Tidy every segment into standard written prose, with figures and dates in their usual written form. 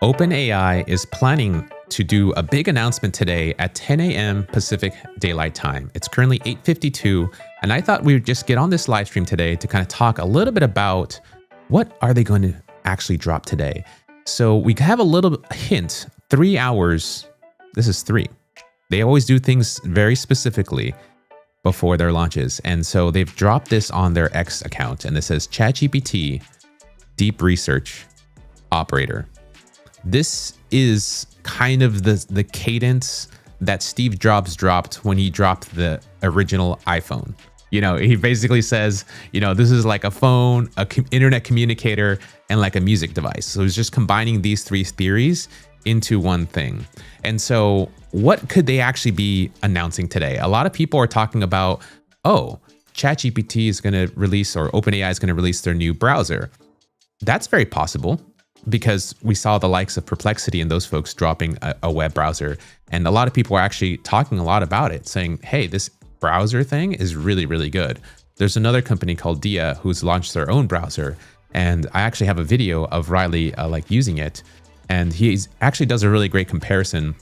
OpenAI is planning to do a big announcement today at 10 a.m. Pacific Daylight Time. It's currently 8:52, and I thought we would just get on this live stream today to kind of talk a little bit about what are they going to actually drop today. So we have a little hint, 3 hours. This is 3. They always do things very specifically before their launches. And so they've dropped this on their X account, and this says ChatGPT DeepResearch operator. This is kind of the cadence that Steve Jobs dropped when he dropped the original iPhone. You know, he basically says, you know, this is like a phone, internet communicator, and like a music device. So he's just combining these 3 theories into one thing. And so what could they actually be announcing today? A lot of people are talking about, oh, ChatGPT is going to release, or OpenAI is going to release their new browser. That's very possible, because we saw the likes of Perplexity and those folks dropping a web browser. And a lot of people are actually talking a lot about it, saying, hey, this browser thing is really, really good. There's another company called Dia who's launched their own browser. And I actually have a video of Riley like using it. And he actually does a really great comparison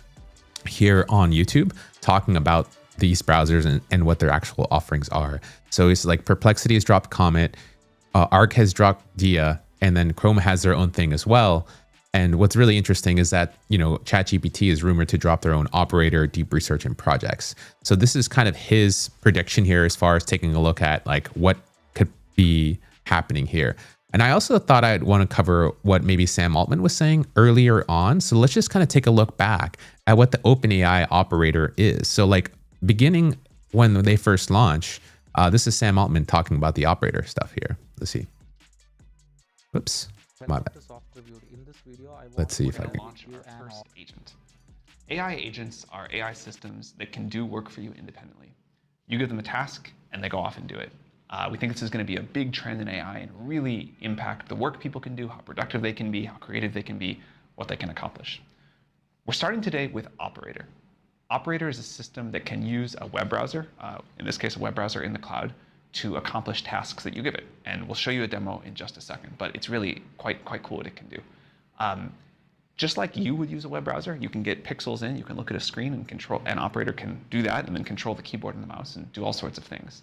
here on YouTube, talking about these browsers and what their actual offerings are. So it's like Perplexity has dropped Comet, Arc has dropped Dia, and then Chrome has their own thing as well. And what's really interesting is that, you know, ChatGPT is rumored to drop their own operator, DeepResearch, and projects. So this is kind of his prediction here as far as taking a look at like what could be happening here. And I also thought I'd want to cover what maybe Sam Altman was saying earlier on. So let's just kind of take a look back at what the OpenAI operator is. So like beginning when they first launched, this is Sam Altman talking about the operator stuff here. Let's see. Oops, my bad. Let's see if I can launch our first agent. AI agents are AI systems that can do work for you independently. You give them a task and they go off and do it. We think this is going to be a big trend in AI and really impact the work people can do, how productive they can be, how creative they can be, what they can accomplish. We're starting today with Operator. Operator is a system that can use a web browser, in this case a web browser in the cloud, to accomplish tasks that you give it. And we'll show you a demo in just a second, but it's really quite cool what it can do. Just like you would use a web browser, you can get pixels in, you can look at a screen and control, an operator can do that and then control the keyboard and the mouse and do all sorts of things.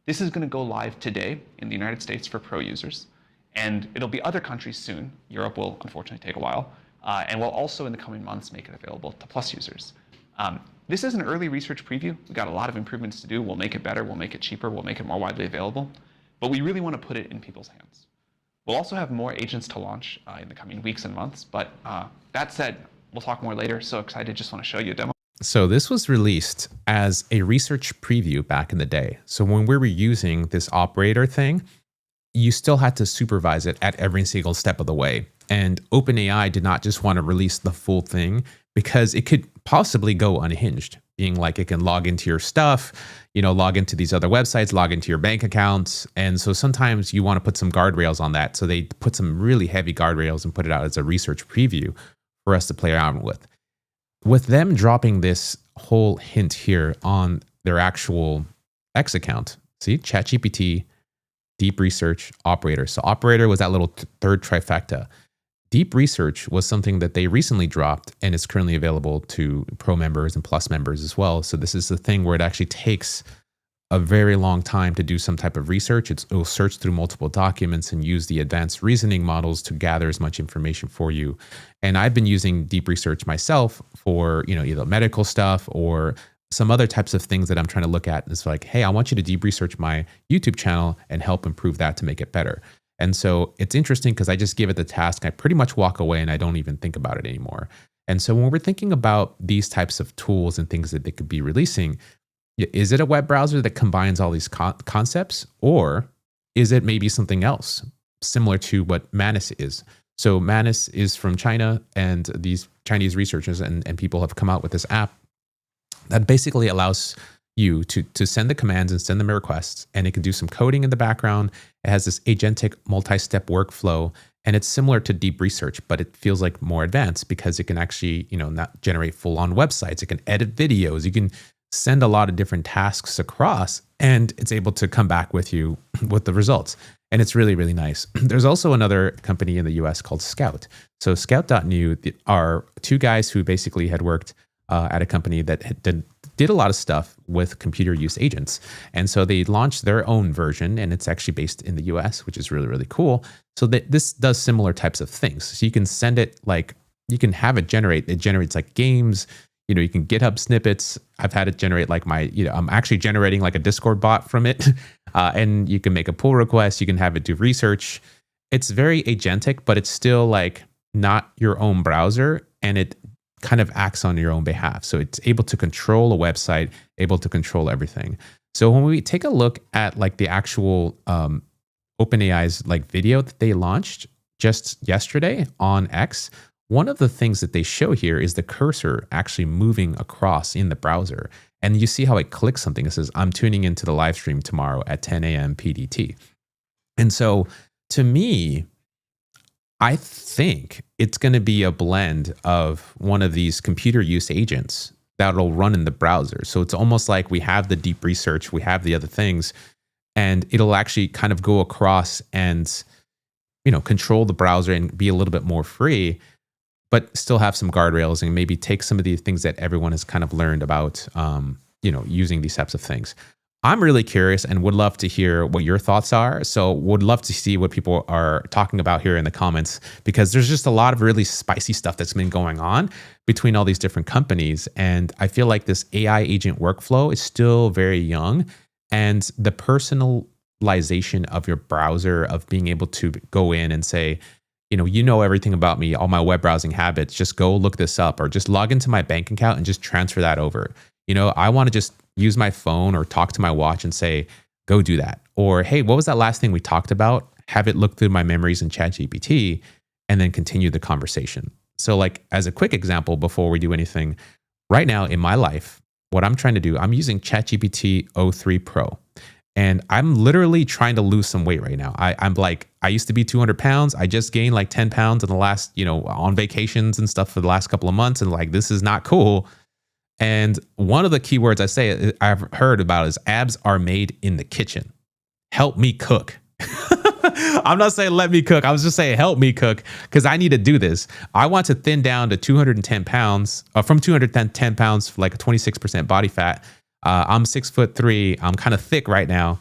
This is going to go live today in the United States for pro users, and it'll be other countries soon. Europe will unfortunately take a while, and we'll also in the coming months make it available to Plus users. This is an early research preview. We've got a lot of improvements to do. We'll make it better, we'll make it cheaper, we'll make it more widely available, but we really want to put it in people's hands. We'll also have more agents to launch in the coming weeks and months, but that said, we'll talk more later. So excited, just want to show you a demo. So this was released as a research preview back in the day. So when we were using this operator thing, you still had to supervise it at every single step of the way. And OpenAI did not just want to release the full thing because it could possibly go unhinged, being like it can log into your stuff, you know, log into these other websites, log into your bank accounts. And so sometimes you want to put some guardrails on that. So they put some really heavy guardrails and put it out as a research preview for us to play around with. With them dropping this whole hint here on their actual X account, see, ChatGPT, DeepResearch, operator. So operator was that little third trifecta. DeepResearch was something that they recently dropped, and it's currently available to pro members and plus members as well. So this is the thing where it actually takes a very long time to do some type of research. It will search through multiple documents and use the advanced reasoning models to gather as much information for you. And I've been using DeepResearch myself for, you know, either medical stuff or some other types of things that I'm trying to look at. It's like, hey, I want you to deep research my YouTube channel and help improve that to make it better. And so it's interesting because I just give it the task. I pretty much walk away and I don't even think about it anymore. And so when we're thinking about these types of tools and things that they could be releasing, is it a web browser that combines all these concepts, or is it maybe something else similar to what Manus is? So Manus is from China, and these Chinese researchers and people have come out with this app that basically allows you to send the commands and send them requests, and it can do some coding in the background. It has this agentic multi-step workflow, and it's similar to DeepResearch, but it feels like more advanced because it can actually, you know, not generate full-on websites. It can edit videos. You can send a lot of different tasks across, and it's able to come back with you with the results. And it's really, really nice. There's also another company in the US called Scout. So Scout.new are two guys who basically had worked at a company that did a lot of stuff with computer use agents. And so they launched their own version, and it's actually based in the US, which is really, really cool. So this does similar types of things. So you can send it you can have it generates like games. You can GitHub snippets. I've had it generate like I'm actually generating like a Discord bot from it. And you can make a pull request. You can have it do research. It's very agentic, but it's still like not your own browser. And it kind of acts on your own behalf. So it's able to control a website, able to control everything. So when we take a look at like the actual OpenAI's like video that they launched just yesterday on X, one of the things that they show here is the cursor actually moving across in the browser. And you see how it clicks something. It says, I'm tuning into the live stream tomorrow at 10 a.m. PDT. And so to me, I think it's going to be a blend of one of these computer use agents that'll run in the browser. So it's almost like we have the DeepResearch, we have the other things, and it'll actually kind of go across and, control the browser and be a little bit more free, but still have some guardrails and maybe take some of these things that everyone has kind of learned about, using these types of things. I'm really curious and would love to hear what your thoughts are. So would love to see what people are talking about here in the comments, because there's just a lot of really spicy stuff that's been going on between all these different companies. And I feel like this AI agent workflow is still very young, and the personalization of your browser, of being able to go in and say, you know everything about me, all my web browsing habits, just go look this up, or just log into my bank account and just transfer that over. I want to just use my phone or talk to my watch and say, go do that. Or, hey, what was that last thing we talked about? Have it look through my memories in ChatGPT and then continue the conversation. So like as a quick example, before we do anything, right now in my life, what I'm trying to do, I'm using ChatGPT 03 Pro. And I'm literally trying to lose some weight right now. I'm like, I used to be 200 pounds. I just gained like 10 pounds in the last, on vacations and stuff for the last couple of months. And like, this is not cool. And one of the keywords I've heard about is abs are made in the kitchen. Help me cook. I'm not saying let me cook. I was just saying help me cook, because I need to do this. I want to thin down to 210 pounds, from 210 pounds, for like a 26% body fat. I'm 6'3". I'm kind of thick right now,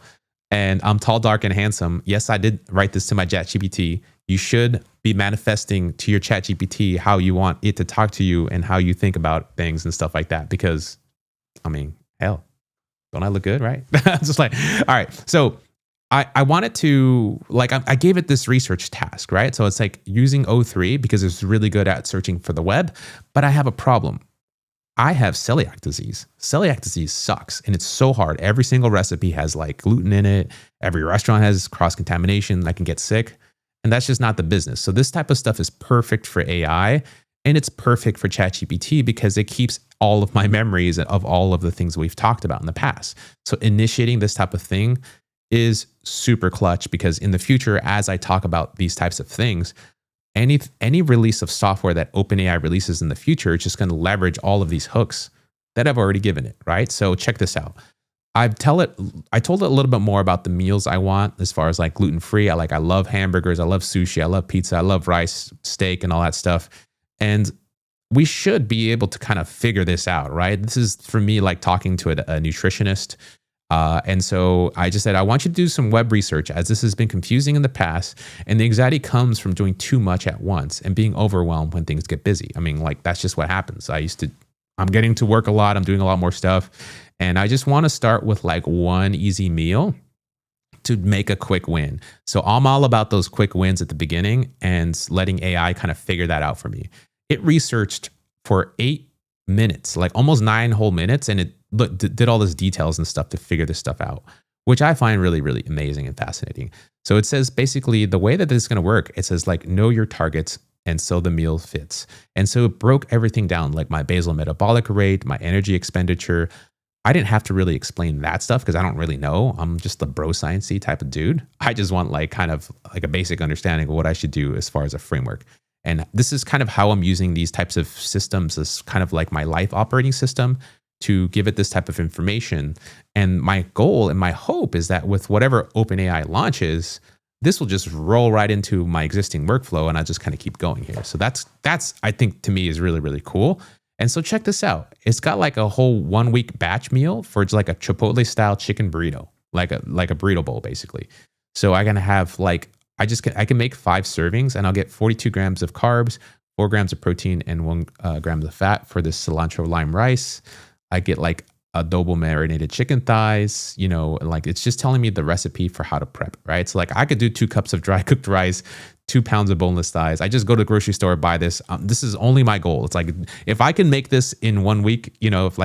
and I'm tall, dark, and handsome. Yes, I did write this to my ChatGPT. You should be manifesting to your ChatGPT how you want it to talk to you and how you think about things and stuff like that. Because, hell, don't I look good, right? Just like, all right. So I wanted to, like, I gave it this research task, right? So it's like using O3 because it's really good at searching for the web. But I have a problem. I have celiac disease. Celiac disease sucks, and it's so hard. Every single recipe has like gluten in it. Every restaurant has cross-contamination. I can get sick, and that's just not the business. So this type of stuff is perfect for AI, and it's perfect for ChatGPT because it keeps all of my memories of all of the things we've talked about in the past. So initiating this type of thing is super clutch, because in the future, as I talk about these types of things, any release of software that OpenAI releases in the future is just going to leverage all of these hooks that I've already given it, right? So check this out. I told it a little bit more about the meals I want, as far as like gluten-free. I love hamburgers, I love sushi, I love pizza, I love rice, steak, and all that stuff. And we should be able to kind of figure this out, right? This is for me like talking to a nutritionist. And so I just said, I want you to do some web research, as this has been confusing in the past. And the anxiety comes from doing too much at once and being overwhelmed when things get busy. That's just what happens. I'm getting to work a lot. I'm doing a lot more stuff. And I just want to start with like one easy meal to make a quick win. So I'm all about those quick wins at the beginning and letting AI kind of figure that out for me. It researched for 8 minutes, like almost 9 whole minutes. And it did all these details and stuff to figure this stuff out, which I find really, really amazing and fascinating. So it says basically the way that this is going to work, it says like, know your targets, and so the meal fits. And so it broke everything down, like my basal metabolic rate, my energy expenditure. I didn't have to really explain that stuff because I don't really know. I'm just the bro sciencey type of dude. I just want like kind of like a basic understanding of what I should do as far as a framework. And this is kind of how I'm using these types of systems as kind of like my life operating system to give it this type of information. And my goal and my hope is that with whatever OpenAI launches, this will just roll right into my existing workflow and I just kind of keep going here. So that's I think to me is really, really cool. And so check this out. It's got like a whole 1 week batch meal for like a Chipotle style chicken burrito, like a burrito bowl basically. So I'm gonna have like, I can make 5 servings and I'll get 42 grams of carbs, 4 grams of protein, and 1 gram of fat for this cilantro lime rice. I get like adobo marinated chicken thighs, you know, like it's just telling me the recipe for how to prep, right? So like I could do 2 cups of dry cooked rice, 2 pounds of boneless thighs. I just go to the grocery store, buy this. This is only my goal. It's like, if I can make this in 1 week, you know, if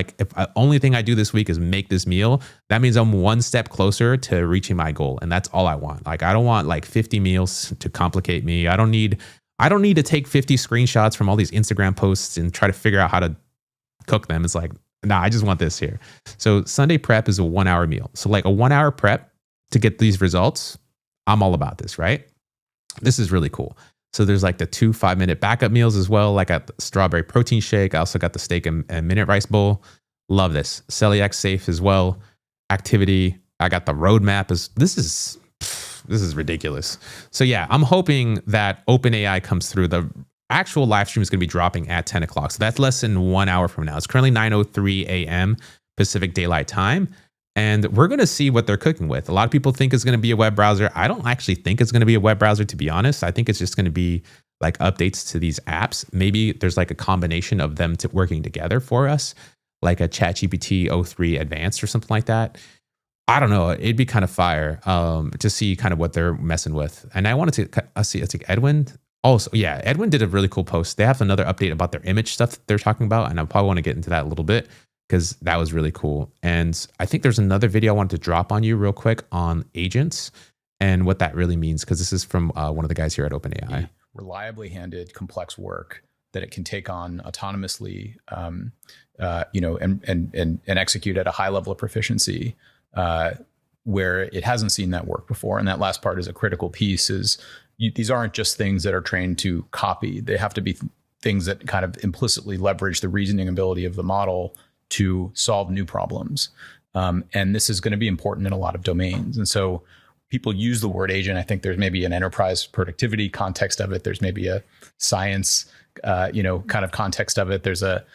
only thing I do this week is make this meal, that means I'm 1 step closer to reaching my goal. And that's all I want. Like, I don't want like 50 meals to complicate me. I don't need to take 50 screenshots from all these Instagram posts and try to figure out how to cook them. It's like, nah, I just want this here. So Sunday prep is a 1 hour meal. So like a 1 hour prep to get these results, I'm all about this, right? This is really cool. So there's like the 2 5-minute backup meals as well. Like a strawberry protein shake. I also got the steak and minute rice bowl. Love this. Celiac safe as well. Activity. I got the roadmap. This is ridiculous. So yeah, I'm hoping that OpenAI comes through. The actual live stream is going to be dropping at 10 o'clock. So that's less than 1 hour from now. It's currently 9:03 a.m. Pacific Daylight Time. And we're going to see what they're cooking with. A lot of people think it's going to be a web browser. I don't actually think it's going to be a web browser, to be honest. I think it's just going to be like updates to these apps. Maybe there's like a combination of them working together for us, like a ChatGPT 03 Advanced or something like that. I don't know. It'd be kind of fire to see kind of what they're messing with. And I wanted to see, it's like Edwin. Also, yeah, Edwin did a really cool post. They have another update about their image stuff that they're talking about. And I probably want to get into that a little bit, because that was really cool. And I think there's another video I wanted to drop on you real quick on agents and what that really means, because this is from one of the guys here at OpenAI. Reliably handed complex work that it can take on autonomously, you know, and execute at a high level of proficiency, where it hasn't seen that work before. And that last part is a critical piece. These aren't just things that are trained to copy. They have to be things that kind of implicitly leverage the reasoning ability of the model to solve new problems. And this is going to be important in a lot of domains. And so people use the word agent. I think there's maybe an enterprise productivity context of it. There's maybe a science, you know, kind of context of it. There's a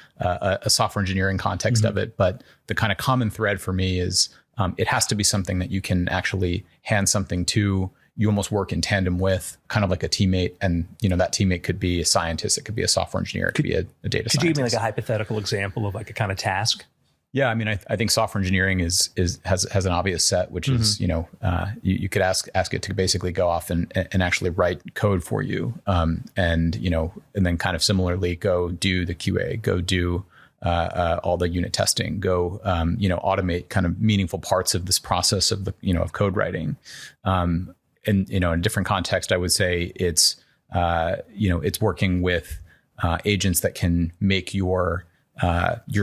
software engineering context of it. But the kind of common thread for me is it has to be something that you can actually hand something to. You almost work in tandem with, kind of like a teammate. And, you know, that teammate could be a scientist. It could be a software engineer. It could be a data scientist. Could you give me like a hypothetical example of like a kind of task? Yeah, I mean, I think software engineering has an obvious set, which is, you know, you could ask it to basically go off and actually write code for you, and you know, and then kind of similarly go do the QA, go do all the unit testing, go you know, automate kind of meaningful parts of this process of the, you know, of code writing. And you know, in a different context, I would say it's you know, it's working with agents that can make your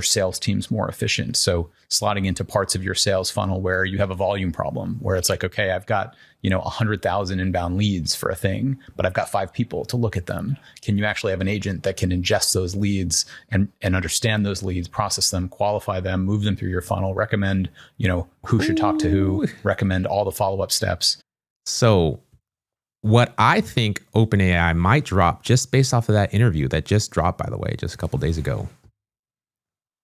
sales teams more efficient. So slotting into parts of your sales funnel where you have a volume problem, where it's like, okay, I've got, you know, 100,000 inbound leads for a thing, but I've got 5 people to look at them. Can you actually have an agent that can ingest those leads and understand those leads, process them, qualify them, move them through your funnel, recommend, you know, who should talk to who, recommend all the follow-up steps? So what I think OpenAI might drop, just based off of that interview that just dropped, by the way, just a couple days ago.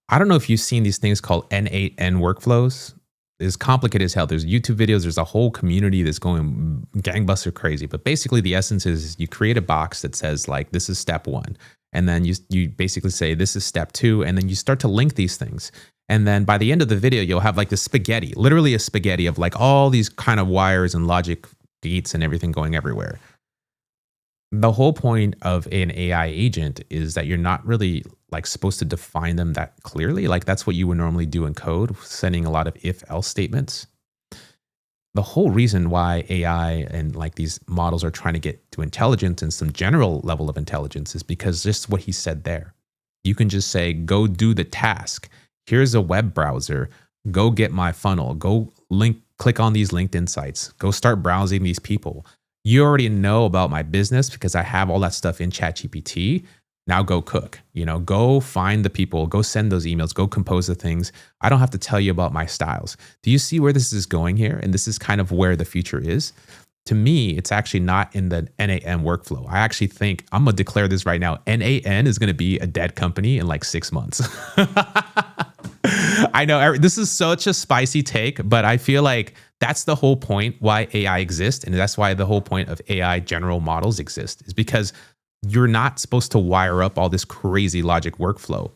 I don't know if you've seen these things called N8N workflows. It's complicated as hell. There's YouTube videos. There's a whole community that's going gangbuster crazy. But basically the essence is you create a box that says like, this is step 1. And then you basically say, this is step 2. And then you start to link these things. And then by the end of the video, you'll have like this spaghetti, literally a spaghetti of like all these kind of wires and logic gates and everything going everywhere. The whole point of an AI agent is that you're not really like supposed to define them that clearly. Like that's what you would normally do in code, sending a lot of if-else statements. The whole reason why AI and like these models are trying to get to intelligence and some general level of intelligence is because just what he said there. You can just say, go do the task. Here's a web browser. Go get my funnel. Go click on these LinkedIn sites. Go start browsing these people. You already know about my business because I have all that stuff in ChatGPT. Now go cook, you know, go find the people, go send those emails, go compose the things. I don't have to tell you about my styles. Do you see where this is going here? And this is kind of where the future is. to me, it's actually not in the NAM workflow. I actually think, I'm going to declare this right now, NAN is going to be a dead company in like 6 months. I know this is such a spicy take, but I feel like that's the whole point why AI exists. And that's why the whole point of AI general models exist, is because you're not supposed to wire up all this crazy logic workflow.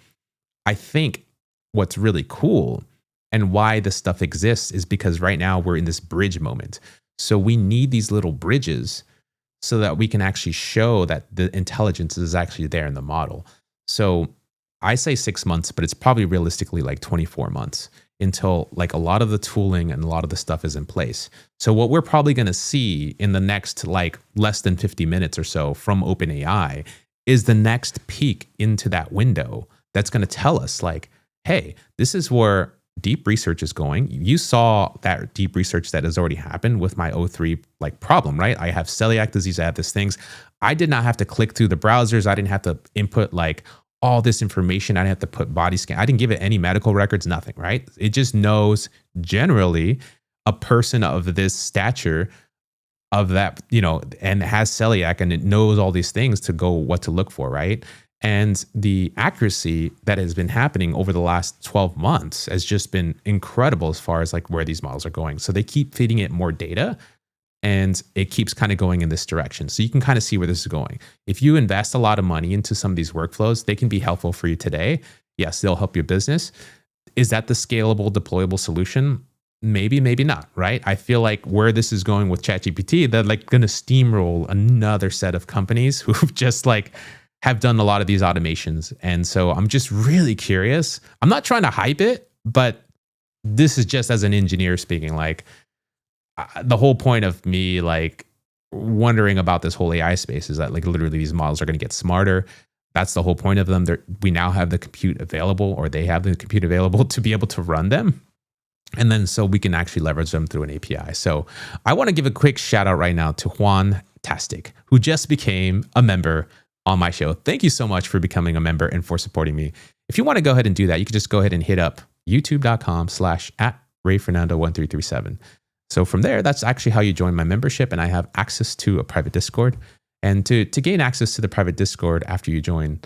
I think what's really cool and why this stuff exists is because right now we're in this bridge moment. So we need these little bridges so that we can actually show that the intelligence is actually there in the model. So I say 6 months, but it's probably realistically like 24 months until like a lot of the tooling and a lot of the stuff is in place. So what we're probably going to see in the next like less than 50 minutes or so from OpenAI is the next peek into that window that's going to tell us like, hey, this is where deep research is going. You saw that deep research that has already happened with my O3 like problem, right? I have celiac disease, I have these things. I did not have to click through the browsers. I didn't have to input like all this information. I didn't have to put body scan. I didn't give it any medical records, nothing, right? It just knows generally a person of this stature of that, you know, and has celiac, and it knows all these things to go what to look for, right? And the accuracy that has been happening over the last 12 months has just been incredible as far as like where these models are going. So they keep feeding it more data and it keeps kind of going in this direction. So you can kind of see where this is going. If you invest a lot of money into some of these workflows, they can be helpful for you today. Yes, they'll help your business. Is that the scalable, deployable solution? Maybe, maybe not, right? I feel like where this is going with ChatGPT, they're like going to steamroll another set of companies who've just like have done a lot of these automations. And so I'm just really curious. I'm not trying to hype it, but this is just as an engineer speaking, like the whole point of me like wondering about this whole AI space is that like literally these models are going to get smarter. That's the whole point of them. We now have the compute available, or they have the compute available to be able to run them. And then so we can actually leverage them through an API. So I want to give a quick shout out right now to Juan Tastic, who just became a member on my show. Thank you so much for becoming a member and for supporting me. If you want to go ahead and do that, you can just go ahead and hit up youtube.com/@RayFernando1337. So from there, that's actually how you join my membership, and I have access to a private Discord. And to gain access to the private Discord after you join,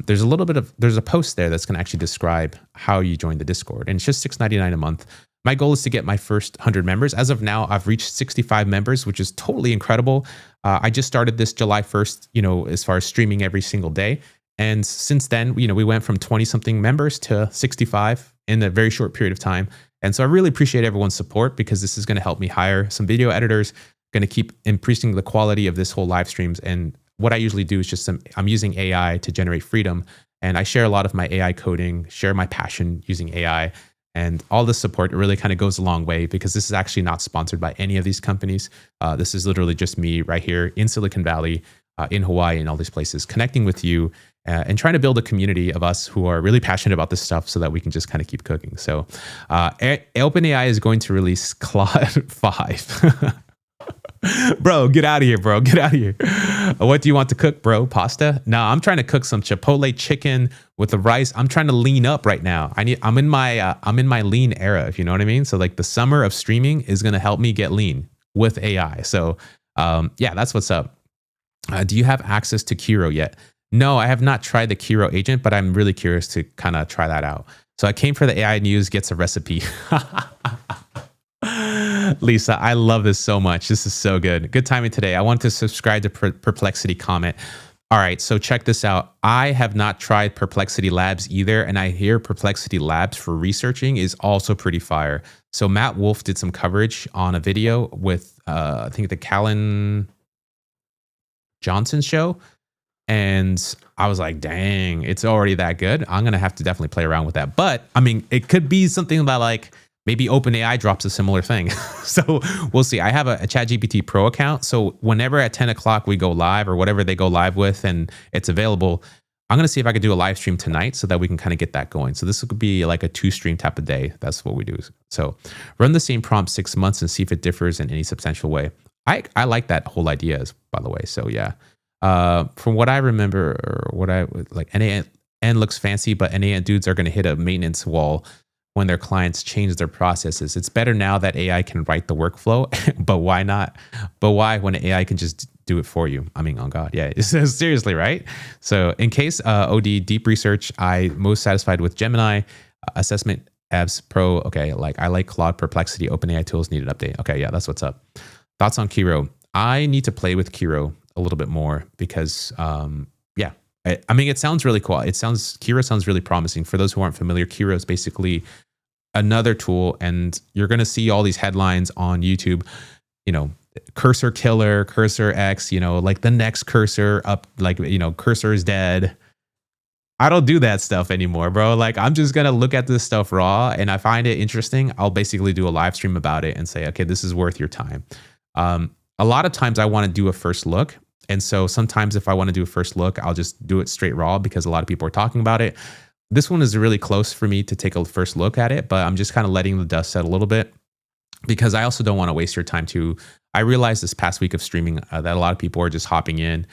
there's a post there that's going to actually describe how you join the Discord, and it's just $6.99 a month. My goal is to get my first 100 members. As of now, I've reached 65 members, which is totally incredible. I just started this July 1st, you know, as far as streaming every single day. And since then, you know, we went from 20 something members to 65 in a very short period of time. And so I really appreciate everyone's support, because this is going to help me hire some video editors, going to keep increasing the quality of this whole live streams. And what I usually do is just I'm using AI to generate freedom. And I share a lot of my AI coding, share my passion using AI. And all this support really kind of goes a long way, because this is actually not sponsored by any of these companies. This is literally just me right here in Silicon Valley, in Hawaii, and all these places, connecting with you and trying to build a community of us who are really passionate about this stuff so that we can just kind of keep cooking. So OpenAI is going to release Claude 5. Bro, get out of here, bro. Get out of here. What do you want to cook, bro? Pasta? No, I'm trying to cook some Chipotle chicken with the rice. I'm trying to lean up right now. I'm in my lean era, if you know what I mean. So like the summer of streaming is going to help me get lean with AI. So yeah, that's what's up. Do you have access to Kiro yet? No, I have not tried the Kiro agent, but I'm really curious to kind of try that out. So I came for the AI news, gets a recipe. Lisa, I love this so much. This is so good. Good timing today. I want to subscribe to Perplexity Comet. All right, so check this out. I have not tried Perplexity Labs either, and I hear Perplexity Labs for researching is also pretty fire. So Matt Wolf did some coverage on a video with, I think, the Callan Johnson show. And I was like, dang, it's already that good. I'm going to have to definitely play around with that. But I mean, it could be something that like, maybe OpenAI drops a similar thing. So we'll see. I have a ChatGPT Pro account. So whenever at 10 o'clock we go live, or whatever they go live with and it's available, I'm going to see if I could do a live stream tonight so that we can kind of get that going. So this could be like a 2-stream type of day. That's what we do. So run the same prompt 6 months and see if it differs in any substantial way. I like that whole idea, by the way. So yeah, from what I remember, or what I like, NAN looks fancy, but NAN dudes are going to hit a maintenance wall. when their clients change their processes. It's better now that AI can write the workflow, but why not? But why when AI can just do it for you? I mean, oh God, yeah, seriously, right? So in case OD DeepResearch, I most satisfied with Gemini assessment Abs Pro. Okay, like I like Claude Perplexity. OpenAI tools need an update. Okay, yeah, that's what's up. Thoughts on Kiro? I need to play with Kiro a little bit more because, yeah, I mean, it sounds really cool. Kiro sounds really promising. For those who aren't familiar, Kiro is basically another tool, and you're going to see all these headlines on YouTube, you know, cursor killer, cursor X, you know, like the next cursor up, like, you know, cursor is dead. I don't do that stuff anymore, bro. Like, I'm just going to look at this stuff raw, and I find it interesting. I'll basically do a live stream about it and say, okay, this is worth your time. A lot of times I want to do a first look. And so sometimes if I want to do a first look, I'll just do it straight raw because a lot of people are talking about it. This one is really close for me to take a first look at it, but I'm just kind of letting the dust settle a little bit because I also don't want to waste your time too. I realized this past week of streaming that a lot of people are just hopping in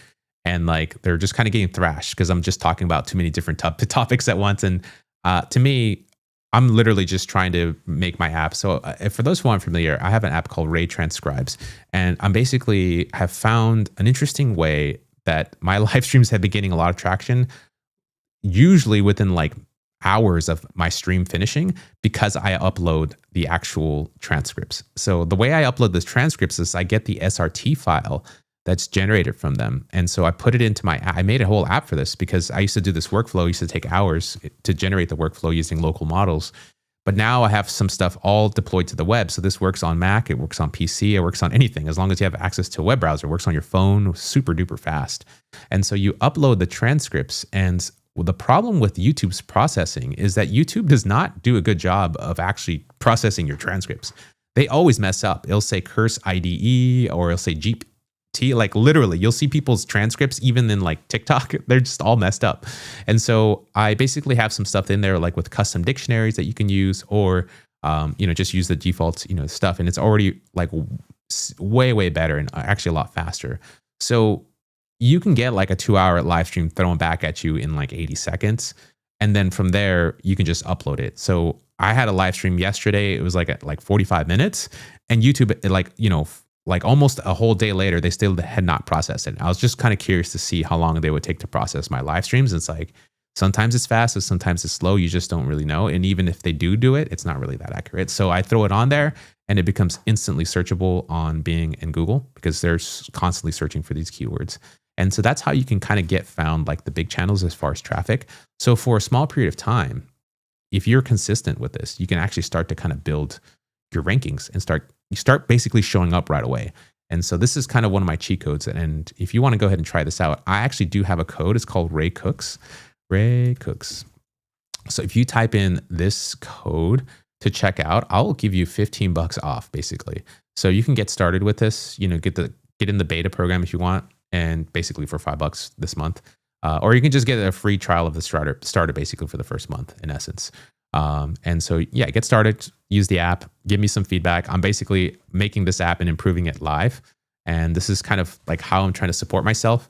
and like they're just kind of getting thrashed because I'm just talking about too many different topics at once. And to me, I'm literally just trying to make my app. So for those who aren't familiar, I have an app called Ray Transcribes, and I'm basically have found an interesting way that my live streams have been getting a lot of traction, usually within like hours of my stream finishing, because I upload the actual transcripts. So the way I upload the transcripts is I get the SRT file that's generated from them. And so I put it into I made a whole app for this because I used to do this workflow. It used to take hours to generate the workflow using local models. But now I have some stuff all deployed to the web. So this works on Mac, it works on PC, it works on anything. As long as you have access to a web browser, it works on your phone, super duper fast. And so you upload the transcripts, and the problem with YouTube's processing is that YouTube does not do a good job of actually processing your transcripts. They always mess up. It'll say curse IDE or it'll say GPT. Like literally, you'll see people's transcripts, even in like TikTok, they're just all messed up. And so I basically have some stuff in there, like with custom dictionaries that you can use, or you know, just use the default, you know, stuff, and it's already like way better and actually a lot faster. So you can get like a 2-hour live stream thrown back at you in like 80 seconds, and then from there you can just upload it. So I had a live stream yesterday. It was like at like 45 minutes, and YouTube, like, you know, like almost a whole day later, they still had not processed it. I was just kind of curious to see how long they would take to process my live streams. It's like, sometimes it's fast, and sometimes it's slow. You just don't really know. And even if they do it, it's not really that accurate. So I throw it on there, and it becomes instantly searchable on Bing and Google because they're constantly searching for these keywords. And so that's how you can kind of get found, like the big channels as far as traffic. So for a small period of time, if you're consistent with this, you can actually start to kind of build your rankings and you start basically showing up right away. And so this is kind of one of my cheat codes. And if you want to go ahead and try this out, I actually do have a code. It's called Ray Cooks. Ray Cooks. So if you type in this code to check out, I'll give you $15 off basically. So you can get started with this, you know, get in the beta program if you want, and basically for $5 this month. Or you can just get a free trial of the starter basically for the first month in essence. And so, yeah, get started, use the app, give me some feedback. I'm basically making this app and improving it live. And this is kind of like how I'm trying to support myself.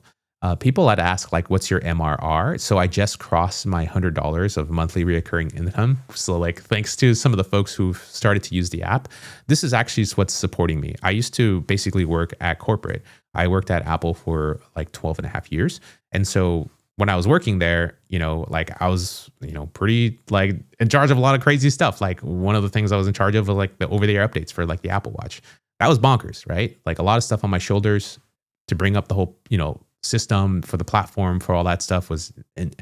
People had asked, like, what's your MRR? So I just crossed my $100 of monthly reoccurring income. So like, thanks to some of the folks who've started to use the app, this is actually what's supporting me. I used to basically work at corporate. I worked at Apple for like 12 and a half years. And so when I was working there, you know, like I was, you know, pretty like in charge of a lot of crazy stuff. Like one of the things I was in charge of was like the over-the-air updates for like the Apple Watch. That was bonkers, right? Like a lot of stuff on my shoulders to bring up the whole, you know, system for the platform, for all that stuff was an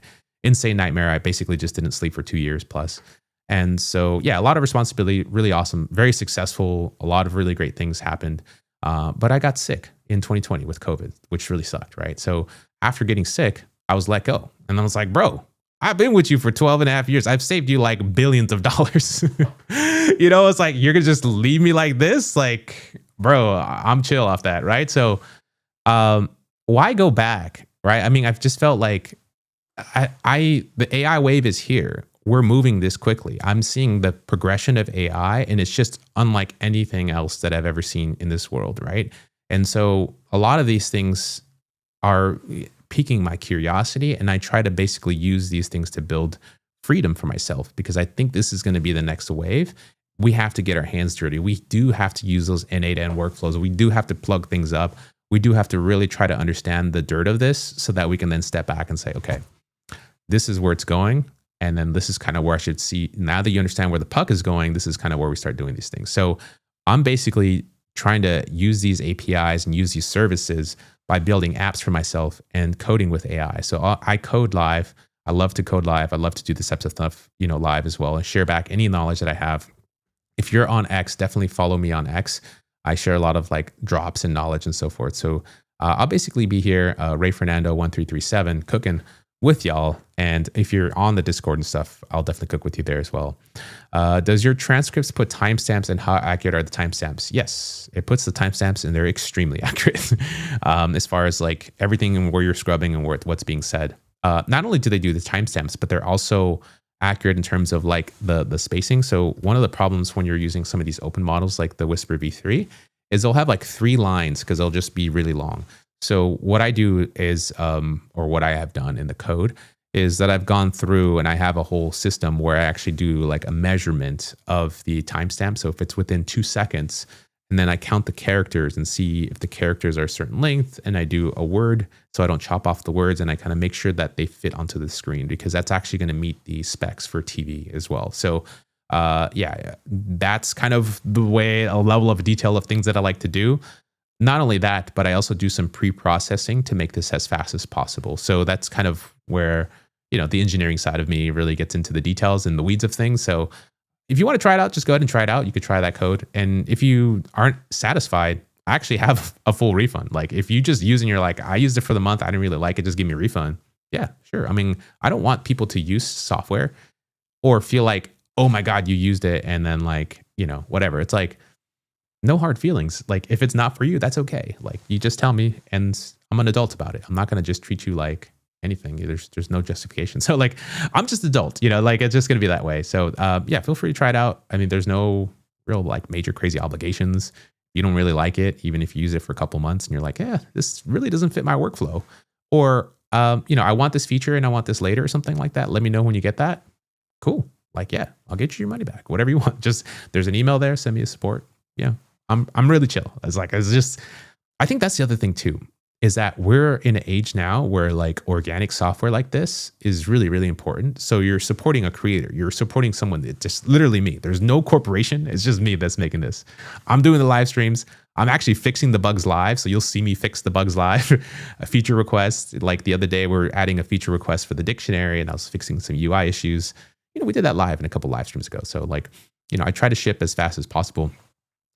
insane nightmare. I basically just didn't sleep for 2 years plus. And so, yeah, a lot of responsibility, really awesome, very successful. A lot of really great things happened. But I got sick in 2020 with COVID, which really sucked, right? So after getting sick, I was let go. And I was like, bro, I've been with you for 12 and a half years. I've saved you like billions of dollars. You know, it's like, you're going to just leave me like this? Like, bro, I'm chill off that, right? So why go back, right? I mean, I've just felt like the AI wave is here. We're moving this quickly. I'm seeing the progression of AI, and it's just unlike anything else that I've ever seen in this world, right? And so a lot of these things are piquing my curiosity, and I try to basically use these things to build freedom for myself, because I think this is going to be the next wave. We have to get our hands dirty. We do have to use those N8N workflows. We do have to plug things up. We do have to really try to understand the dirt of this so that we can then step back and say, okay, this is where it's going. And then this is kind of where I should see, now that you understand where the puck is going, this is kind of where we start doing these things. So I'm basically trying to use these APIs and use these services by building apps for myself and coding with AI. So I code live. I love to code live. I love to do this types of stuff, live as well, and share back any knowledge that I have. If you're on X, definitely follow me on X. I share a lot of like drops and knowledge and so forth. So I'll basically be here, Ray Fernando 1337, cooking with y'all. And if you're on the Discord and stuff, I'll definitely cook with you there as well. Does your transcripts put timestamps, and how accurate are the timestamps? Yes, it puts the timestamps and they're extremely accurate as far as like everything and where you're scrubbing and what's being said. Not only do they do the timestamps, but they're also accurate in terms of like the spacing. So one of the problems when you're using some of these open models like the Whisper v3 is they'll have like 3 lines because they'll just be really long. So what I do is, or what I have done in the code is that I've gone through and I have a whole system where I actually do like a measurement of the timestamp. So if it's within 2 seconds, and then I count the characters and see if the characters are a certain length, and I do a word so I don't chop off the words, and I kind of make sure that they fit onto the screen, because that's actually going to meet the specs for TV as well. So that's kind of the way, a level of detail of things that I like to do. Not only that, but I also do some pre-processing to make this as fast as possible. So that's kind of where, the engineering side of me really gets into the details and the weeds of things. So if you want to try it out, just go ahead and try it out. You could try that code. And if you aren't satisfied, I actually have a full refund. Like if you just use and you're like, I used it for the month, I didn't really like it, just give me a refund. Yeah, sure. I mean, I don't want people to use software or feel like, oh my God, you used it. And then like, whatever. It's like, no hard feelings. Like if it's not for you, that's okay. Like you just tell me and I'm an adult about it. I'm not going to just treat you like anything. There's no justification. So like, I'm just adult, like it's just going to be that way. So feel free to try it out. I mean, there's no real like major crazy obligations. You don't really like it, even if you use it for a couple months and you're like, this really doesn't fit my workflow. Or, I want this feature and I want this later or something like that. Let me know when you get that. Cool. Like, I'll get you your money back, whatever you want. Just there's an email there, send me a support. Yeah. I'm really chill. I think that's the other thing too, is that we're in an age now where like organic software like this is really, really important. So you're supporting a creator, you're supporting someone that just literally me. There's no corporation. It's just me that's making this. I'm doing the live streams. I'm actually fixing the bugs live. So you'll see me fix the bugs live. A feature request. Like the other day, we're adding a feature request for the dictionary and I was fixing some UI issues. We did that live in a couple live streams ago. So like, I try to ship as fast as possible.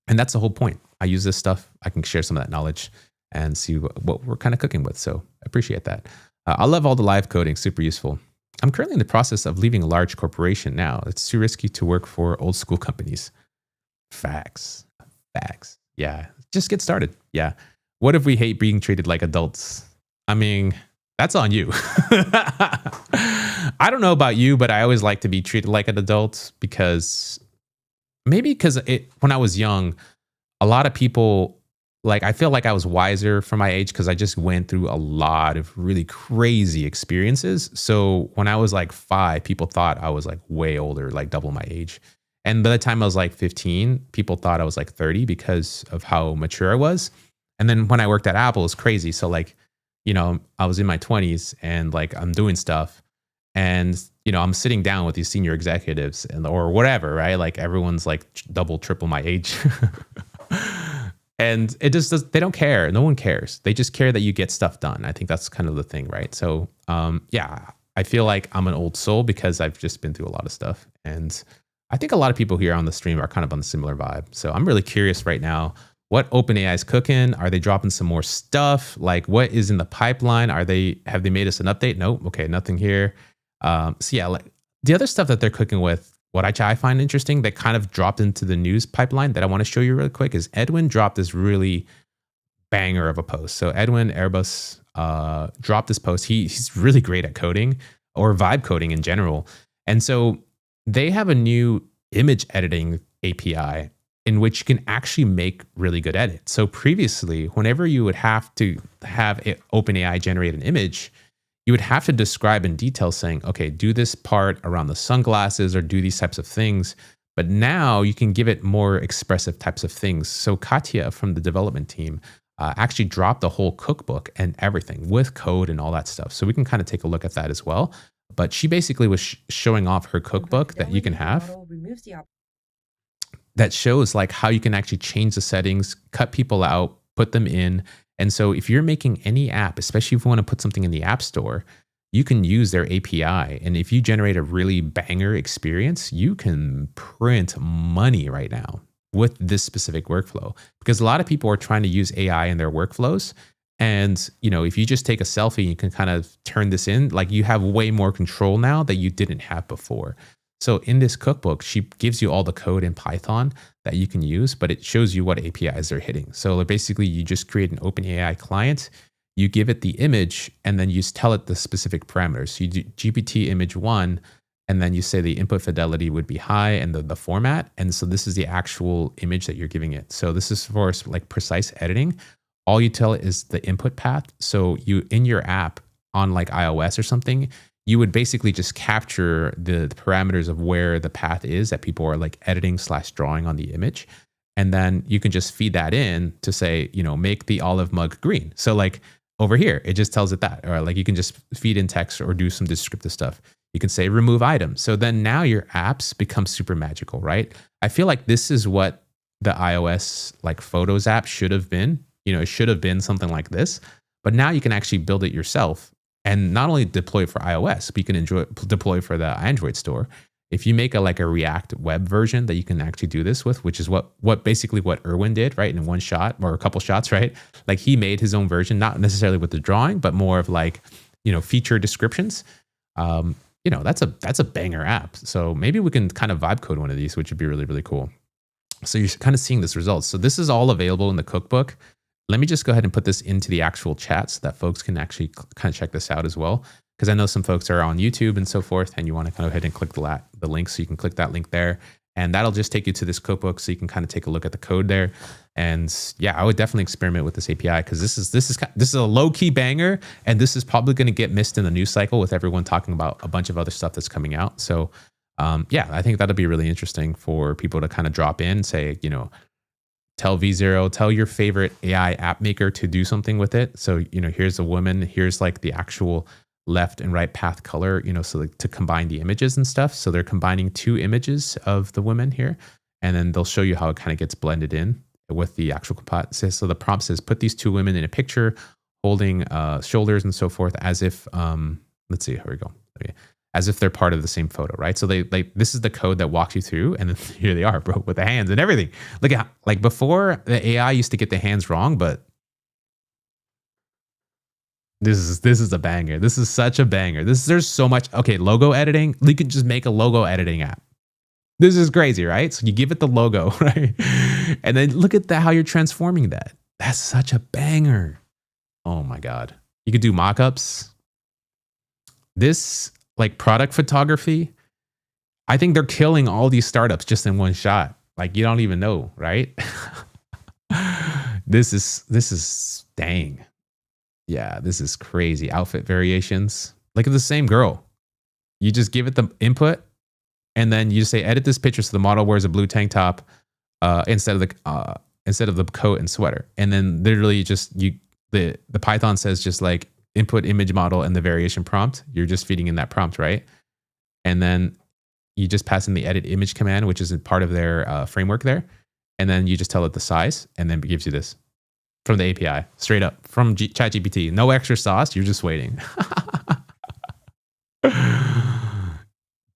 And that's the whole point. I use this stuff. I can share some of that knowledge and see what we're kind of cooking with. So I appreciate that. I love all the live coding, super useful. I'm currently in the process of leaving a large corporation now. It's too risky to work for old school companies. Facts. Yeah, just get started. Yeah. What if we hate being treated like adults? I mean, that's on you. I don't know about you, but I always like to be treated like an adult because when I was young, a lot of people, like, I feel like I was wiser for my age because I just went through a lot of really crazy experiences. So when I was like 5, people thought I was like way older, like double my age. And by the time I was like 15, people thought I was like 30 because of how mature I was. And then when I worked at Apple, it was crazy. So like, I was in my 20s and like I'm doing stuff and, I'm sitting down with these senior executives or whatever, right? Like everyone's like double, triple my age. And it just they don't care. No one cares. They just care that you get stuff done. I think that's kind of the thing, right? So, I feel like I'm an old soul because I've just been through a lot of stuff. And I think a lot of people here on the stream are kind of on the similar vibe. So I'm really curious right now, what OpenAI is cooking? Are they dropping some more stuff? Like what is in the pipeline? Have they made us an update? Nope. Okay, nothing here. Like the other stuff that they're cooking with, what I find interesting that kind of dropped into the news pipeline that I want to show you really quick is Edwin dropped this really banger of a post. So Edwin Airbus dropped this post. He's really great at coding or vibe coding in general. And so they have a new image editing API in which you can actually make really good edits. So previously, whenever you would have to have OpenAI generate an image, you would have to describe in detail saying, okay, do this part around the sunglasses or do these types of things. But now you can give it more expressive types of things. So Katya from the development team actually dropped the whole cookbook and everything with code and all that stuff. So we can kind of take a look at that as well. But she basically was showing off her cookbook that you can have that shows like how you can actually change the settings, cut people out, put them in. And so if you're making any app, especially if you want to put something in the App Store, you can use their API. And if you generate a really banger experience, you can print money right now with this specific workflow. Because a lot of people are trying to use AI in their workflows. And, you know, if you just take a selfie, you can kind of turn this in, like you have way more control now that you didn't have before. So in this cookbook, she gives you all the code in Python that you can use, but it shows you what APIs they're hitting. So basically you just create an OpenAI client, you give it the image, and then you tell it the specific parameters. So you do GPT image 1, and then you say the input fidelity would be high and the format. And so this is the actual image that you're giving it. So this is for like precise editing. All you tell it is the input path. So you, in your app on like iOS or something, you would basically just capture the parameters of where the path is that people are like editing / drawing on the image. And then you can just feed that in to say, you know, make the olive mug green. So like over here, it just tells it that, or like you can just feed in text or do some descriptive stuff. You can say remove item. So then now your apps become super magical, right? I feel like this is what the iOS like Photos app should have been. You know, it should have been something like this, but now you can actually build it yourself and not only deploy it for iOS, but you can deploy for the Android store. If you make a React web version that you can actually do this with, which is what basically what Erwin did, right? In one shot or a couple shots, right? Like he made his own version, not necessarily with the drawing, but more of like, you know, feature descriptions. You know, that's a banger app. So maybe we can kind of vibe code one of these, which would be really, really cool. So you're kind of seeing this results. So this is all available in the cookbook. Let me just go ahead and put this into the actual chat so that folks can actually kind of check this out as well. Because I know some folks are on YouTube and so forth, and you want to go ahead and click the link. So you can click that link there, and that'll just take you to this cookbook so you can kind of take a look at the code there. And yeah, I would definitely experiment with this API because this is a low key banger, and this is probably going to get missed in the news cycle with everyone talking about a bunch of other stuff that's coming out. So yeah, I think that'll be really interesting for people to kind of drop in, say, you know, tell V0, tell your favorite AI app maker to do something with it. So, you know, here's a woman, here's like the actual left and right path color, you know, so like to combine the images and stuff. So they're combining 2 images of the women here, and then they'll show you how it kind of gets blended in with the actual composite. So the prompt says, put these 2 women in a picture holding shoulders and so forth as if, let's see, here we go. Okay. As if they're part of the same photo, right? So this is the code that walks you through, and then here they are, bro, with the hands and everything. Look at, like before, the AI used to get the hands wrong, but this is a banger. This is such a banger. There's so much. Okay, logo editing. You can just make a logo editing app. This is crazy, right? So you give it the logo, right? And then look at how you're transforming that. That's such a banger. Oh my God. You could do mockups. This like product photography, I think they're killing all these startups just in one shot. Like you don't even know, right? This is dang. Yeah, this is crazy. Outfit variations. Look at the same girl. You just give it the input, and then you say edit this picture so the model wears a blue tank top instead of the coat and sweater. And then literally just the Python says just like input image model and the variation prompt. You're just feeding in that prompt, right? And then you just pass in the edit image command, which is a part of their framework there. And then you just tell it the size, and then it gives you this from the API, straight up from ChatGPT. No extra sauce. You're just waiting.